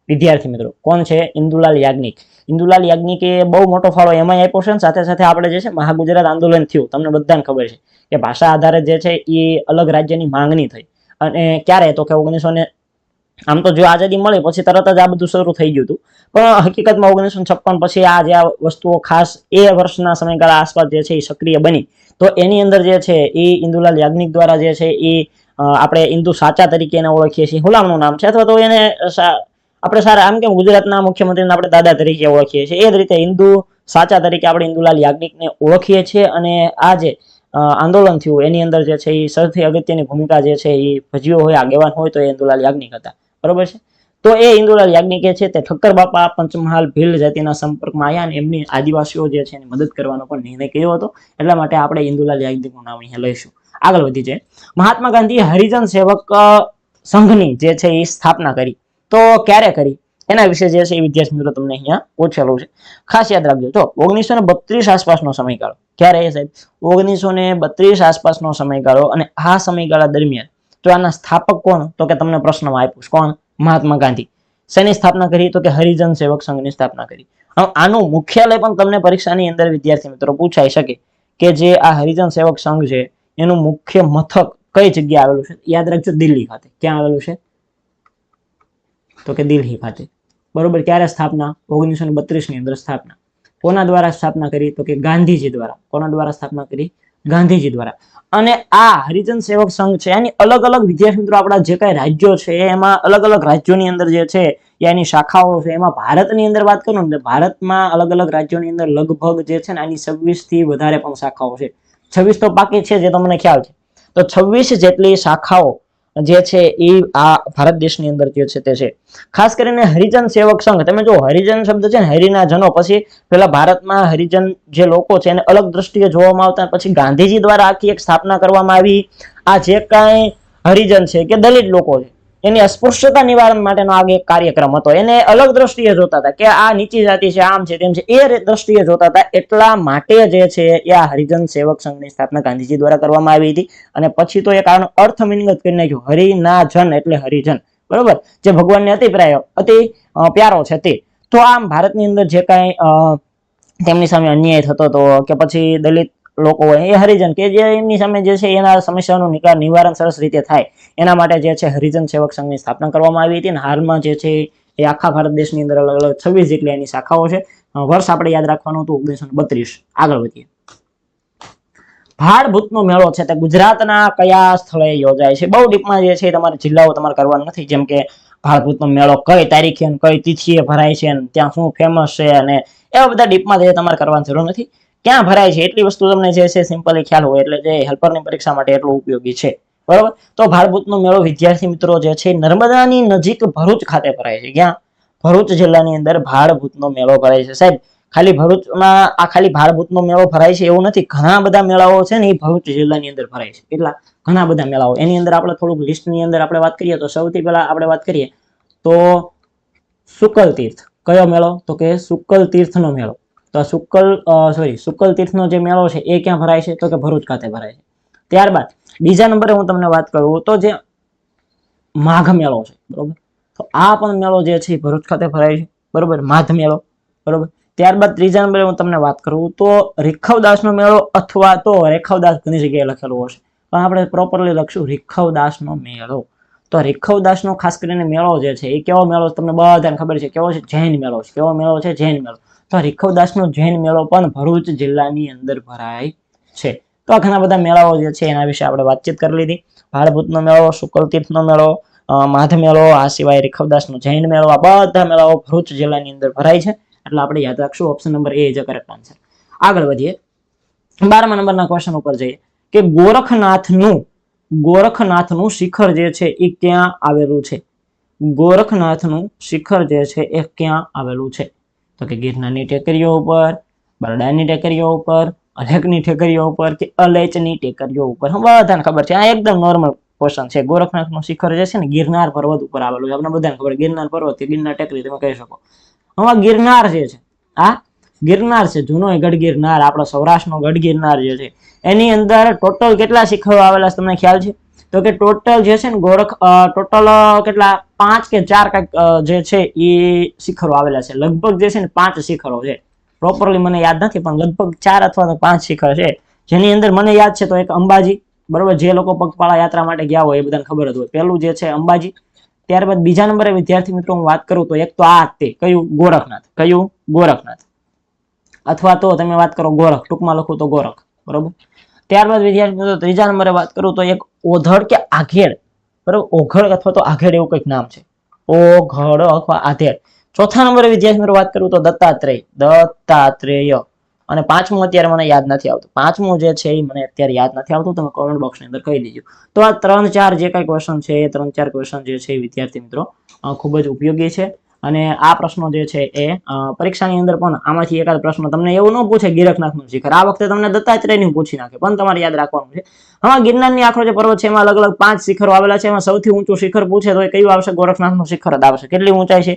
વિદ્યાર્થી મિત્રો, કોણ છે? ઇન્દુલાલ યાજ્ઞિક. ઇન્દુલાલ યાજ્ઞિકે બહુ મોટો ફાળો એમાં આપ્યો છે. સાથે સાથે આપણે જે છે મહાગુજરાત આંદોલન થયું, તમને બધાને ખબર છે કે ભાષા આધારે જે છે એ અલગ રાજ્યની માંગણી થઈ. અને ક્યારે? તો કે 1900 આમ તો જો આઝાદી મળી પછી તરત જ આ બધું શરૂ થઈ ગયું હતું, પણ હકીકતમાં 1956 પછી આ જે વસ્તુઓ ખાસ એ વર્ષના સમયગાળા આસપાસ જે છે એ સક્રિય બની. તો એની અંદર જે છે એ ઇન્દુલાલ યાજ્ઞિક દ્વારા જે છે એ આપણે ઇન્દુ સાચા તરીકે એને ઓળખીએ છીએ. હુલામનું નામ છે, અથવા તો એને આપણે સારા આમ કેમ ગુજરાતના મુખ્યમંત્રીને આપણે દાદા તરીકે ઓળખીએ છીએ, એ જ રીતે ઇન્દુ સાચા તરીકે આપણે ઇન્દુલાલ યાજ્ઞિકને ઓળખીએ છીએ. અને આ જે આંદોલન થયું એની અંદર જે છે એ સૌથી અગત્યની ભૂમિકા જે છે એ ભજવ્યો હોય, આગેવાન હોય તો એ ઇન્દુલાલ યાજ્ઞિક હતા, બરોબર છે. તો એ ઇન્દુલાલ યાજ્ઞિકે છે તે ઠક્કર બાપા પંચમહાલ ભીલ જાતિના સંપર્કમાં આવ્યા અને એમની આદિવાસીઓ જે છે એની મદદ કરવાનો પણ નિર્ણય કર્યો હતો. એટલા માટે આપણે ઇન્દુલાલ યાજ્ઞિકનું નામ અહીંયા લઈશું. આગળ વધી છે. મહાત્મા ગાંધીએ હરિજન સેવક સંઘની જે છે એ સ્થાપના કરી. તો ક્યારે કરી એના વિશે જે છે એ વિદ્યાર્થી મિત્રો તમને અહીંયા પૂછેલું છે. ખાસ યાદ રાખજો. તો 1932 આસપાસનો સમયગાળો. ક્યારે સાહેબ? 1932 આસપાસનો સમયગાળો. અને આ સમયગાળા દરમિયાન તો આના સ્થાપક કોણ? તો કે તમને પ્રશ્નમાં આપ્યું કોણ? મહાત્મા ગાંધી. શેની સ્થાપના કરી? તો કે હરિજન સેવક સંઘની સ્થાપના કરી. આનું મુખ્યાલય પણ તમને પરીક્ષાની અંદર વિદ્યાર્થી મિત્રો પૂછાઈ શકે કે જે આ હરિજન સેવક સંઘ છે એનું મુખ્ય મથક કઈ જગ્યાએ આવેલું છે? યાદ રાખજો, દિલ્હી ખાતે. ક્યાં આવેલું છે? તો કે દિલ્હી ખાતે, બરોબર. ક્યારે સ્થાપના? 1932 ની અંદર સ્થાપના. કોના દ્વારા સ્થાપના કરી? તો કે ગાંધીજી દ્વારા. કોના દ્વારા સ્થાપના કરી? ગાંધીજી દ્વારા. અને આ હરિજન સેવક સંઘ છે એની અલગ અલગ વિદ્યાર્થી મિત્રો આપણા જે કઈ રાજ્યો છે એમાં અલગ અલગ રાજ્યોની અંદર જે છે એની શાખાઓ છે. એમાં ભારતની અંદર વાત કરું ને, ભારતમાં અલગ અલગ રાજ્યોની અંદર લગભગ જે છે ને આની 26 થી વધારે પણ શાખાઓ છે. 26 તો પાકી છે જે તમને ખ્યાલ છે. તો 26 જેટલી શાખાઓ જે છે એ આ ભારત દેશની અંદર જે છે તે છે. ખાસ કરીને હરિજન સેવક સંઘ, તમે જો હરિજન શબ્દ છે ને, હરિના જનો, પછી પેલા ભારતમાં હરિજન જે લોકો છે એને અલગ દ્રષ્ટિએ જોવામાં આવતા, પછી ગાંધીજી દ્વારા આખી એક સ્થાપના કરવામાં આવી. આ જે કાંઈ હરિજન છે કે દલિત લોકો છે એની અસ્પૃશ્યતા નિવારણ માટેનો આ એક કાર્યક્રમ હતો. એને અલગ દ્રષ્ટિએ જોતા હતા કે આ નીચી જાતિ છે, આમ છે, તેમ છે, એ દ્રષ્ટિએ જોતા હતા. એટલા માટે જે છે એ આ હરિજન સેવક સંઘની સ્થાપના ગાંધીજી દ્વારા કરવામાં આવી હતી. અને પછી તો એક આનો અર્થ મિનિંગ જ કરી નાખ્યો, હરિના જન એટલે હરિજન, બરોબર, જે ભગવાનને અતિ પ્યારો છે તે. તો આમ ભારતની અંદર જે કાંઈ તેમની સામે અન્યાય થતો હતો કે પછી દલિત લોકો હોય એ હરિજન કે જે એમની સામે જે છે એના સમસ્યાનું નિવારણ સરસ રીતે થાય એના માટે જે છે હરિજન સેવક સંઘની સ્થાપના કરવામાં આવી હતી. અને હાલમાં જે છે એ આખા ભારત દેશની અંદર અલગ અલગ 26 જેટલી એની શાખાઓ છે. વર્ષ આપણે યાદ રાખવાનું હતું 1932. આગળ વધીએ. ભાડભૂતનો મેળો છે તે ગુજરાતના કયા સ્થળે યોજાય છે? બહુ ડીપમાં જે છે તમારે જિલ્લાઓ તમારે કરવાનું નથી, જેમ કે ભાડભૂતનો મેળો કઈ તારીખે કઈ તિથિએ ભરાય છે, ત્યાં શું ફેમસ છે, અને એવા બધા ડીપમાં જે તમારે કરવાની જરૂર નથી. ક્યાં ભરાય છે એટલી વસ્તુ તમને જે છે સિમ્પલી ખ્યાલ હોય એટલે જે હેલ્પરની પરીક્ષા માટે એટલું ઉપયોગી છે, બરોબર. તો ભાડભૂતનો મેળો વિદ્યાર્થી મિત્રો જે છે નર્મદાની નજીક ભરૂચ ખાતે ભરાય છે. ક્યાં? ભરૂચ જિલ્લાની અંદર ભાડભૂતનો મેળો ભરાય છે. સાહેબ ખાલી ભરૂચમાં આ ખાલી ભાડભૂતનો મેળો ભરાય છે એવું નથી, ઘણા બધા મેળાઓ છે ને એ ભરૂચ જિલ્લાની અંદર ભરાય છે. એટલા ઘણા બધા મેળાઓ, એની અંદર આપણે થોડુંક લિસ્ટની અંદર આપણે વાત કરીએ તો સૌથી પહેલા આપણે વાત કરીએ તો શુકલ તીર્થ. કયો મેળો? તો કે શુકલ તીર્થનો મેળો. તો શુકલ તીર્થનો જે મેળો છે એ ક્યાં ભરાય છે? તો કે ભરૂચ ખાતે ભરાય છે. ત્યારબાદ બીજા નંબરે હું તમને વાત કરું તો જે માઘ મેળો છે, બરોબર, તો આ પણ મેળો જે છે ભરૂચ ખાતે ભરાય છે, બરોબર, માઘ મેળો, બરોબર. ત્યારબાદ ત્રીજા નંબરે હું તમને વાત કરું તો રીખવદાસનો મેળો, અથવા તો રેખવદાસ ઘણી જગ્યાએ લખેલું હશે પણ આપણે પ્રોપરલી લખશું રીખવદાસનો મેળો. તો રીખવદાસનો ખાસ કરીને મેળો જે છે એ કેવો મેળો તમને બધાને ખબર છે, કેવો છે? જૈન મેળો છે. કેવો મેળો છે? જૈન મેળો. તો રીખવદાસનો જૈન મેળો પણ ભરૂચ જિલ્લાની અંદર ભરાય છે. તો આ ઘણા બધા મેળાઓ જે છે એના વિશે આપણે વાતચીત કરી લીધી. ભાડભૂતનો મેળો, શુકલ તીર્થનો મેળો, માધ મેળો, આ સિવાય રીખવદાસનો જૈન મેળો, આ બધા મેળાઓ ભરૂચ જિલ્લાની અંદર ભરાય છે. એટલે આપણે યાદ રાખશું ઓપ્શન નંબર એ જ કરેક્ટ આન્સર. આગળ વધીએ, 12મા નંબરના ક્વેશ્ચન ઉપર જઈએ કે ગોરખનાથનું શિખર જે છે એ ક્યાં આવેલું છે? ગોરખનાથનું શિખર જે છે એ ક્યાં આવેલું છે? તો કે ગિરનારની ટેકરીઓ ઉપર, બરડાની ટેકરીઓ ઉપર, અલેકની ટેકરીઓ ઉપર કે અલેચની ટેકરીઓ ઉપર? બધાને ખબર છે, આ એકદમ નોર્મલ ક્વેશ્ચન છે. ગોરખનાથનું શિખર જે છે ને ગિરનાર પર્વત ઉપર આવેલું છે. આપણે બધાને ખબર, ગિરનાર પર્વત કે ગિરનાર ટેકરી તમે કહી શકો. હવે ગિરનાર જે છે, આ ગિરનાર છે, જૂનો ગઢ ગિરનાર, આપણો સૌરાષ્ટ્રનો ગઢ ગિરનાર જે છે એની અંદર ટોટલ કેટલા શિખરો આવેલા છે તમને ખ્યાલ છે? તો કે ટોટલ જે છે ને ટોટલ કેટલા 5 કે 4 કંઈક જે છે એ શિખરો આવેલા છે. લગભગ જે છે ને 5 શિખરો છે. પ્રોપરલી મને યાદ નથી પણ લગભગ 4 અથવા તો 5 શિખર છે. જેની અંદર મને યાદ છે તો એક અંબાજી, બરોબર, જે લોકો પગપાળા યાત્રા માટે ગયા હોય એ બધાને ખબર જ હોય. પહેલું જે છે અંબાજી. ત્યારબાદ બીજા નંબરે વિદ્યાર્થી મિત્રો હું વાત કરું તો એક તો આ તે કયું? ગોરખનાથ. કયું? ગોરખનાથ. અથવા તો તમે વાત કરો ગોરખ, ટૂંકમાં લખું તો ગોરખ, બરોબર. ત્યારબાદ વિદ્યાર્થી મિત્રો ત્રીજા નંબરે વાત કરું તો એક ઓધડ કે આઘેડ, બરોબર, ઓઘડ અથવા તો આઘેડ એવું કંઈક નામ છે, ઓઘડ અથવા આધેડ. ચોથા નંબરે વિદ્યાર્થી મિત્રો વાત કરું તો દત્તાત્રેય. અને પાંચમું અત્યારે મને યાદ નથી આવતું. પાંચમું જે છે એ મને અત્યારે યાદ નથી આવતું, તમે કોમેન્ટ બોક્સની અંદર કહી દેજો. તો આ 3-4 જે કઈ ક્વેશ્ચન છે એ 3-4 ક્વેશ્ચન જે છે વિદ્યાર્થી મિત્રો ખૂબ જ ઉપયોગી છે. અને આ પ્રશ્નો જે છે એ પરીક્ષાની અંદર પણ આમાંથી એકાદ પ્રશ્ન તમને એવું ન પૂછે ગોરખનાથનું શિખર, આ વખતે તમને દત્તાત્રેયનું પૂછી નાખે, પણ તમારે યાદ રાખવાનું છે. હા, ગિરનારની આખો જે પર્વત છે એમાં અલગ અલગ 5 શિખરો આવેલા છે. એમાં સૌથી ઊંચું શિખર પૂછે તો એ કયું આવશે? ગોરખનાથનું શિખર જ આવશે. કેટલી ઊંચાઈ છે?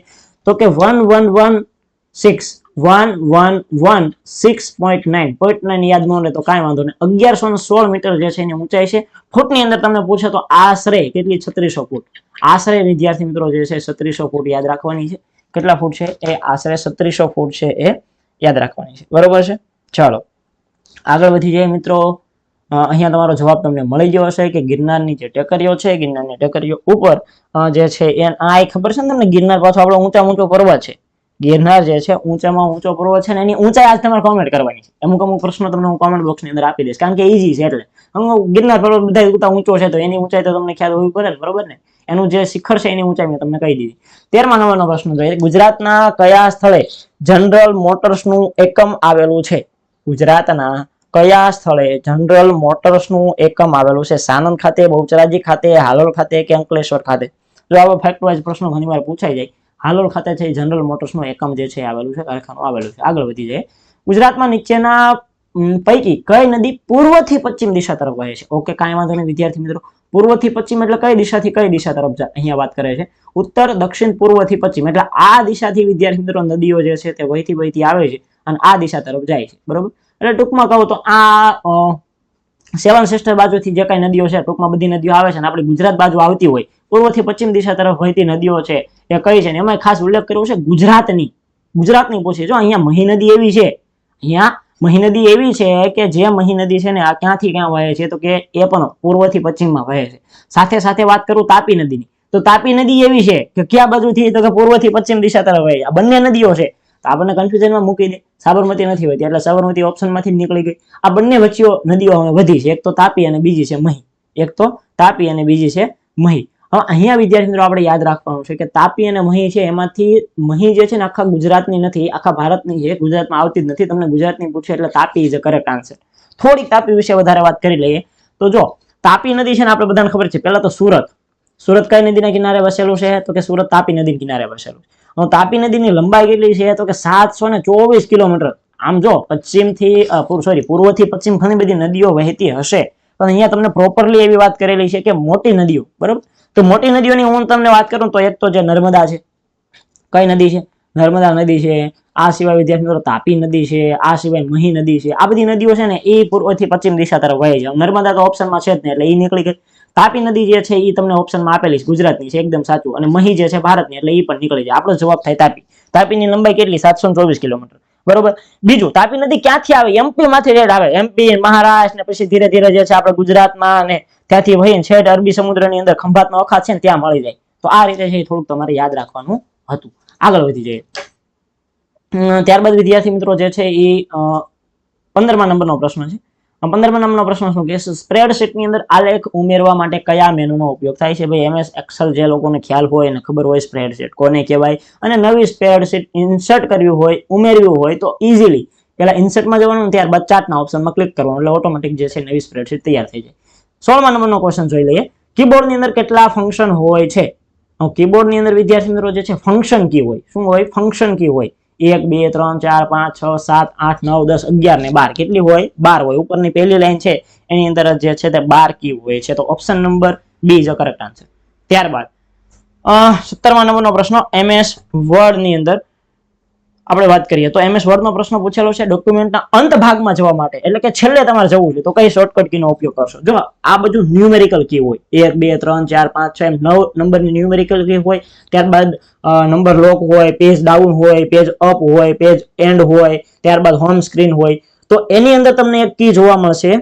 તો કે 1116.9. 0.9 યાદ ન રહે તો કાંઈ વાંધો નહીં. 1116 મીટર જે છે એની ઊંચાઈ છે. ફૂટની અંદર તમને પૂછે તો આશરે કેટલી? 3600 ફૂટ. આશરે વિદ્યાર્થી મિત્રો જે છે 3600 ફૂટ યાદ રાખવાની છે. કેટલા ફૂટ છે? એ આશરે 3600 ફૂટ છે એ યાદ રાખવાની છે, બરોબર છે. ચાલો આગળ વધી જાય મિત્રો. અહીંયા તમારો જવાબ તમને મળી ગયો હશે કે ગિરનારની જે ટેકરીઓ છે, ગિરનારની ટેકરીઓ ઉપર જે છે એ આ ખબર છે ને તમને, ગિરનાર પાછો આપણો ઊંચો પર્વત છે. ગિરનાર જે છે ઊંચામાં ઊંચો પર્વત છે ને એની ઊંચાઈ આજ તમારે કોમેન્ટ કરવાની છે. અમુક પ્રશ્નો તમને હું કોમેન્ટ બોક્સની અંદર આપી દઈશ, કારણ કે ઈઝી છે. એટલે ગિરનાર પર્વત બધા ઊંચો છે તો એની ઊંચાઈ તો તમને ખ્યાલ હોવી પડે ને, બરોબર ને. એનું જે શિખર છે એની ઊંચાઈ મેં તમને કહી દીધી. 13મા નંબરનો પ્રશ્ન જોઈએ, ગુજરાતના કયા સ્થળે જનરલ મોટર્સનું એકમ આવેલું છે? ગુજરાતના કયા સ્થળે જનરલ મોટર્સનું એકમ આવેલું છે? સાણંદ ખાતે, બહુચરાજી ખાતે, હાલોલ ખાતે કે અંકલેશ્વર ખાતે? જો આવા ફેક્ટ વાઇઝ પ્રશ્નો ઘણીવાર પૂછાઈ જાય. હાલોલ ખાતે છે જનરલ મોટર્સનું એકમ જે છે આવેલું છે, કારખાનું આવેલું છે. આગળ વધી જાય. ગુજરાતમાં નીચેના પૈકી કઈ નદી પૂર્વથી પશ્ચિમ દિશા તરફ વહે છે? ઓકે, કાંઈ વાંધો નહીં વિદ્યાર્થી મિત્રો. પૂર્વથી પશ્ચિમ એટલે કઈ દિશાથી કઈ દિશા તરફ જાય અહીંયા વાત કરે છે? ઉત્તર, દક્ષિણ, પૂર્વથી પશ્ચિમ એટલે આ દિશાથી વિદ્યાર્થી મિત્રો નદીઓ જે છે તે વહીથી વહીથી આવે છે અને આ દિશા તરફ જાય છે. બરોબર, એટલે ટૂંકમાં કહું તો આ સેવન સિસ્ટર બાજુથી જે કઈ નદીઓ છે ટૂંકમાં બધી નદીઓ આવે છે અને આપણી ગુજરાત બાજુ આવતી હોય પૂર્વથી પશ્ચિમ દિશા તરફ વહેતી નદીઓ છે એ કઈ છે? એમાં ખાસ ઉલ્લેખ કર્યો છે ગુજરાતની પૂછી. જો અહીંયા મહી નદી એવી છે, અહીંયા મહી નદી એવી છે કે જે મહી નદી છે ને આ ક્યાંથી ક્યાં વહે છે? તો કે એ પણ પૂર્વથી પશ્ચિમમાં વહે છે. સાથે સાથે વાત કરું તાપી નદીની, તો તાપી નદી એવી છે કે ક્યાં બાજુથી? તો કે પૂર્વથી પશ્ચિમ દિશા તરફ વહે છે. આ બંને નદીઓ છે તો આપણને કન્ફ્યુઝનમાં મૂકી દે. સાબરમતી નથી હોતી એટલે સાબરમતી ઓપ્શનમાંથી જ નીકળી ગઈ. આ બંને વચ્ચે નદીઓ હવે વધી છે, એક તો તાપી અને બીજી છે મહી. એક તો તાપી અને બીજી છે મહી. હવે અહીંયા વિદ્યાર્થી મિત્રો આપણે યાદ રાખવાનું છે કે તાપી અને મહી છે એમાંથી મહી જે છે ને આખા ગુજરાતની નથી, આખા ભારતની છે, ગુજરાતમાં આવતી જ નથી. તમને ગુજરાતની પૂછે એટલે તાપી ઇઝ કરેક્ટ આન્સર. થોડીક તાપી વિશે વધારે વાત કરી લઈએ તો જો તાપી નદી છે ને આપણે બધાને ખબર છે, પહેલા તો સુરત કઈ નદીના કિનારે વસેલું છે? તો કે સુરત તાપી નદીના કિનારે વસેલું છે. તાપી નદીની લંબાઈ કેટલી છે? તો કે 724 કિલોમીટર. આમ જો પૂર્વથી પશ્ચિમ ઘણી બધી નદીઓ વહેતી હશે પણ અહીંયા તમને પ્રોપરલી એવી વાત કરેલી છે કે મોટી નદીઓ. બરોબર, તો મોટી નદીઓની હું તમને વાત કરું તો એક તો જે નર્મદા છે, કઈ નદી છે? નર્મદા નદી છે. આ સિવાય વિદ્યાર્થી મિત્રો તાપી નદી છે, આ સિવાય મહી નદી છે. આ બધી નદીઓ છે ને એ પૂર્વથી પશ્ચિમ દિશા તરફ વહે છે. નર્મદા તો ઓપ્શનમાં છે જ નહીં એટલે એ નીકળી ગઈ. તાપી નદી જે છે એ તમને ઓપ્શનમાં આપેલી છે, ગુજરાતની છે, એકદમ સાચું. અને મહી જે છે ભારતની એટલે એ પણ નીકળી જાય. આપણો જવાબ થાય તાપી. તાપીની લંબાઈ કેટલી? 724 કિલોમીટર. બરોબર, બીજું તાપી નદી ક્યાંથી આવે? એમપી માંથી રેડ આવે. એમપી, મહારાષ્ટ્ર ને પછી ધીરે ધીરે જે છે આપણે ગુજરાતમાં અને ત્યાંથી વહીને છેડ અરબી સમુદ્રની અંદર ખંભાતનો અખાત છે ને ત્યાં મળી જાય. તો આ રીતે છે થોડુંક તમારે યાદ રાખવાનું હતું. આગળ વધી જાય. ત્યારબાદ વિદ્યાર્થી મિત્રો જે છે એ 15મા નંબરનો પ્રશ્ન છે. 15મા નંબરનો પ્રશ્ન શું કે સ્પ્રેડશીટની અંદર આલેખ ઉમેરવા માટે કયા મેનુનો ઉપયોગ થાય છે? ભાઈ MS એક્સેલ જે લોકોને ખ્યાલ હોય અને ખબર હોય સ્પ્રેડશીટ કોને કહેવાય અને નવી સ્પ્રેડશીટ ઇન્સર્ટ કરવી હોય, ઉમેરવી હોય તો ઇઝીલી પહેલા ઇન્સર્ટમાં જવાનું, ત્યારબાદ ચાર્ટના ઓપ્શનમાં ક્લિક કરવાનું એટલે ઓટોમેટિક જે છે નવી સ્પ્રેડશીટ તૈયાર થઈ જાય. 16મા નંબરનો ક્વેશ્ચન જોઈ લઈએ. કીબોર્ડની અંદર કેટલા ફંક્શન હોય છે? કીબોર્ડની અંદર વિદ્યાર્થી મિત્રો જે છે ફંક્શન કી હોય. શું હોય? ફંક્શન કી હોય. 1 2 3 4 5 6 7 8 9 10 11 ને 12 કેટલી હોય? 12 હોય. ઉપરની પહેલી લાઈન છે એની અંદર જે છે તે 12 કી હોય છે. તો option number B is correct answer. ત્યારબાદ 17મા નંબરનો પ્રશ્ન MS વર્ડ ની અંદર આપણે વાત કરીએ તો MS વર્ડ નો પ્રશ્ન પૂછેલો છે ડોક્યુમેન્ટના અંત ભાગમાં જવા માટે એટલે કે છેલ્લે તમારે જવું છે તો કઈ શોર્ટકટ કીનો ઉપયોગ કરશો? જો આ બધું ન્યુમેરિકલ કી હોય. 1 2 3 4 5 6 એમ 9 નંબરની ન્યુમેરિકલ કી હોય. ત્યારબાદ નંબર લોક હોય, પેજ ડાઉન હોય, પેજ અપ હોય, પેજ એન્ડ હોય, ત્યારબાદ હોમ સ્ક્રીન હોય. તો એની અંદર તમને એક કી જોવા મળશે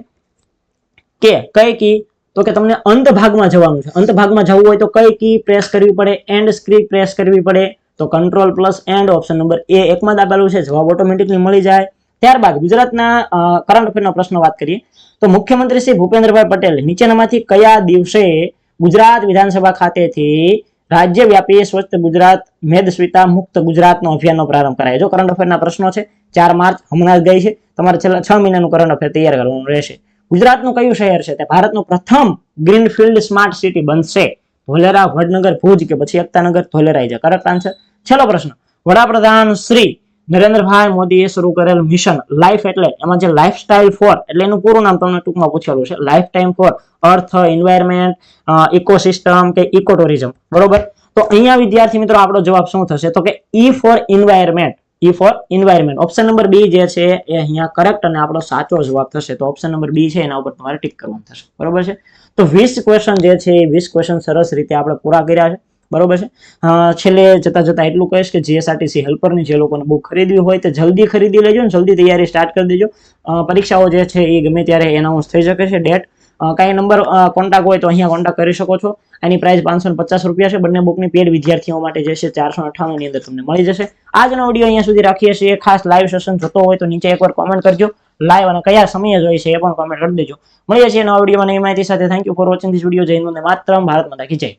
કે કઈ કી? તો કે તમને અંત ભાગમાં જવાનું છે. અંત ભાગમાં જવું હોય તો કઈ કી પ્રેસ કરવી પડે? એન્ડ સ્ક્રીન પ્રેસ કરવી પડે. તો control plus and option number A એકમાં જ આપેલું છે. જવાબ ઓટોમેટિકલી મળી જાય. ત્યારબાદ ગુજરાતના કરંટ અફેરનો પ્રશ્ન વાત કરીએ તો મુખ્યમંત્રી શ્રી ભૂપેન્દ્રભાઈ પટેલ નીચેનામાંથી કયા દિવસે ગુજરાત વિધાનસભા ખાતેથી રાજ્યવ્યાપી સ્વચ્છ ગુજરાત મેદસ્વીતા મુક્ત ગુજરાતનો અભિયાનનો પ્રારંભ કરાય? જો કરંટ અફેરના પ્રશ્નો છે. 4 માર્ચ હમણાં જ ગઈ છે. તમારે છેલ્લા 6 મહિનાનું કરંટ અફેર તૈયાર કરવાનું રહેશે. ગુજરાતનું કયું શહેર છે તે ભારતનું પ્રથમ ગ્રીનફિલ્ડ સ્માર્ટ સિટી બનશે? ધોલેરા, વડનગર, ભુજ કે પછી એકતાનગર? ધોલેરા છે કરેક્ટ આન્સર. છેલ્લો પ્રશ્ન. વડાપ્રધાન શ્રી નરેન્દ્રભાઈ મોદીએ શરૂ કરેલ મિશન લાઈફ એટલે એમાં જે લાઈફસ્ટાઈલ ફોર એટલે એનું પૂરું નામ તમને ટૂંકમાં પૂછેલું છે. Life time for earth, environment, ecosystem કે ઇકો ટુરિઝમ. બરોબર, તો અહીંયા વિદ્યાર્થી મિત્રો આપણો જવાબ શું થશે? તો કે E for environment. E for environment. Option number B જે છે એ અહીંયા કરેક્ટ અને આપણો સાચો જવાબ થશે. તો ઓપ્શન નંબર બી છે એના ઉપર તમારે ટીક કરવાનું થશે. બરોબર છે. તો 20 ક્વેશ્ચન જે છે એ 20 ક્વેશ્ચન સરસ રીતે આપણે પૂરા કર્યા છે. બરોબર છે. છેલ્લે જતા એટલું કહીશ કે જીએસઆરટીસી હેલ્પરની જે લોકોને બુક ખરીદવી હોય તો જલ્દી ખરીદી લેજો ને જલ્દી તૈયારી સ્ટાર્ટ કરી દેજો. પરીક્ષાઓ જે છે એ ગમે ત્યારે એનાઉન્સ થઈ શકે છે ડેટ. કાંઈ નંબર કોન્ટેક્ટ હોય તો અહીંયા કોન્ટેક્ટ કરી શકો છો. એની પ્રાઇસ 550 રૂપિયા છે. બંને બુકની પેડ વિદ્યાર્થીઓ માટે જે છે 498 ની અંદર તમને મળી જશે. આજનો વિડીયો અહીંયા સુધી રાખીએ છીએ. ખાસ લાઈવ સેશન જોતો હોય તો નીચે એકવાર કોમેન્ટ કરજો. લાઈવ અને કયા સમયે જોઈએ છે એ પણ કોમેન્ટ કરી દેજો. મળીએ છીએ નવા વિડીયોમાં નવી માહિતી સાથે. Thank you for watching this video. જય હિન્દ, વંદે માતરમ. ભારત માતા કી જય.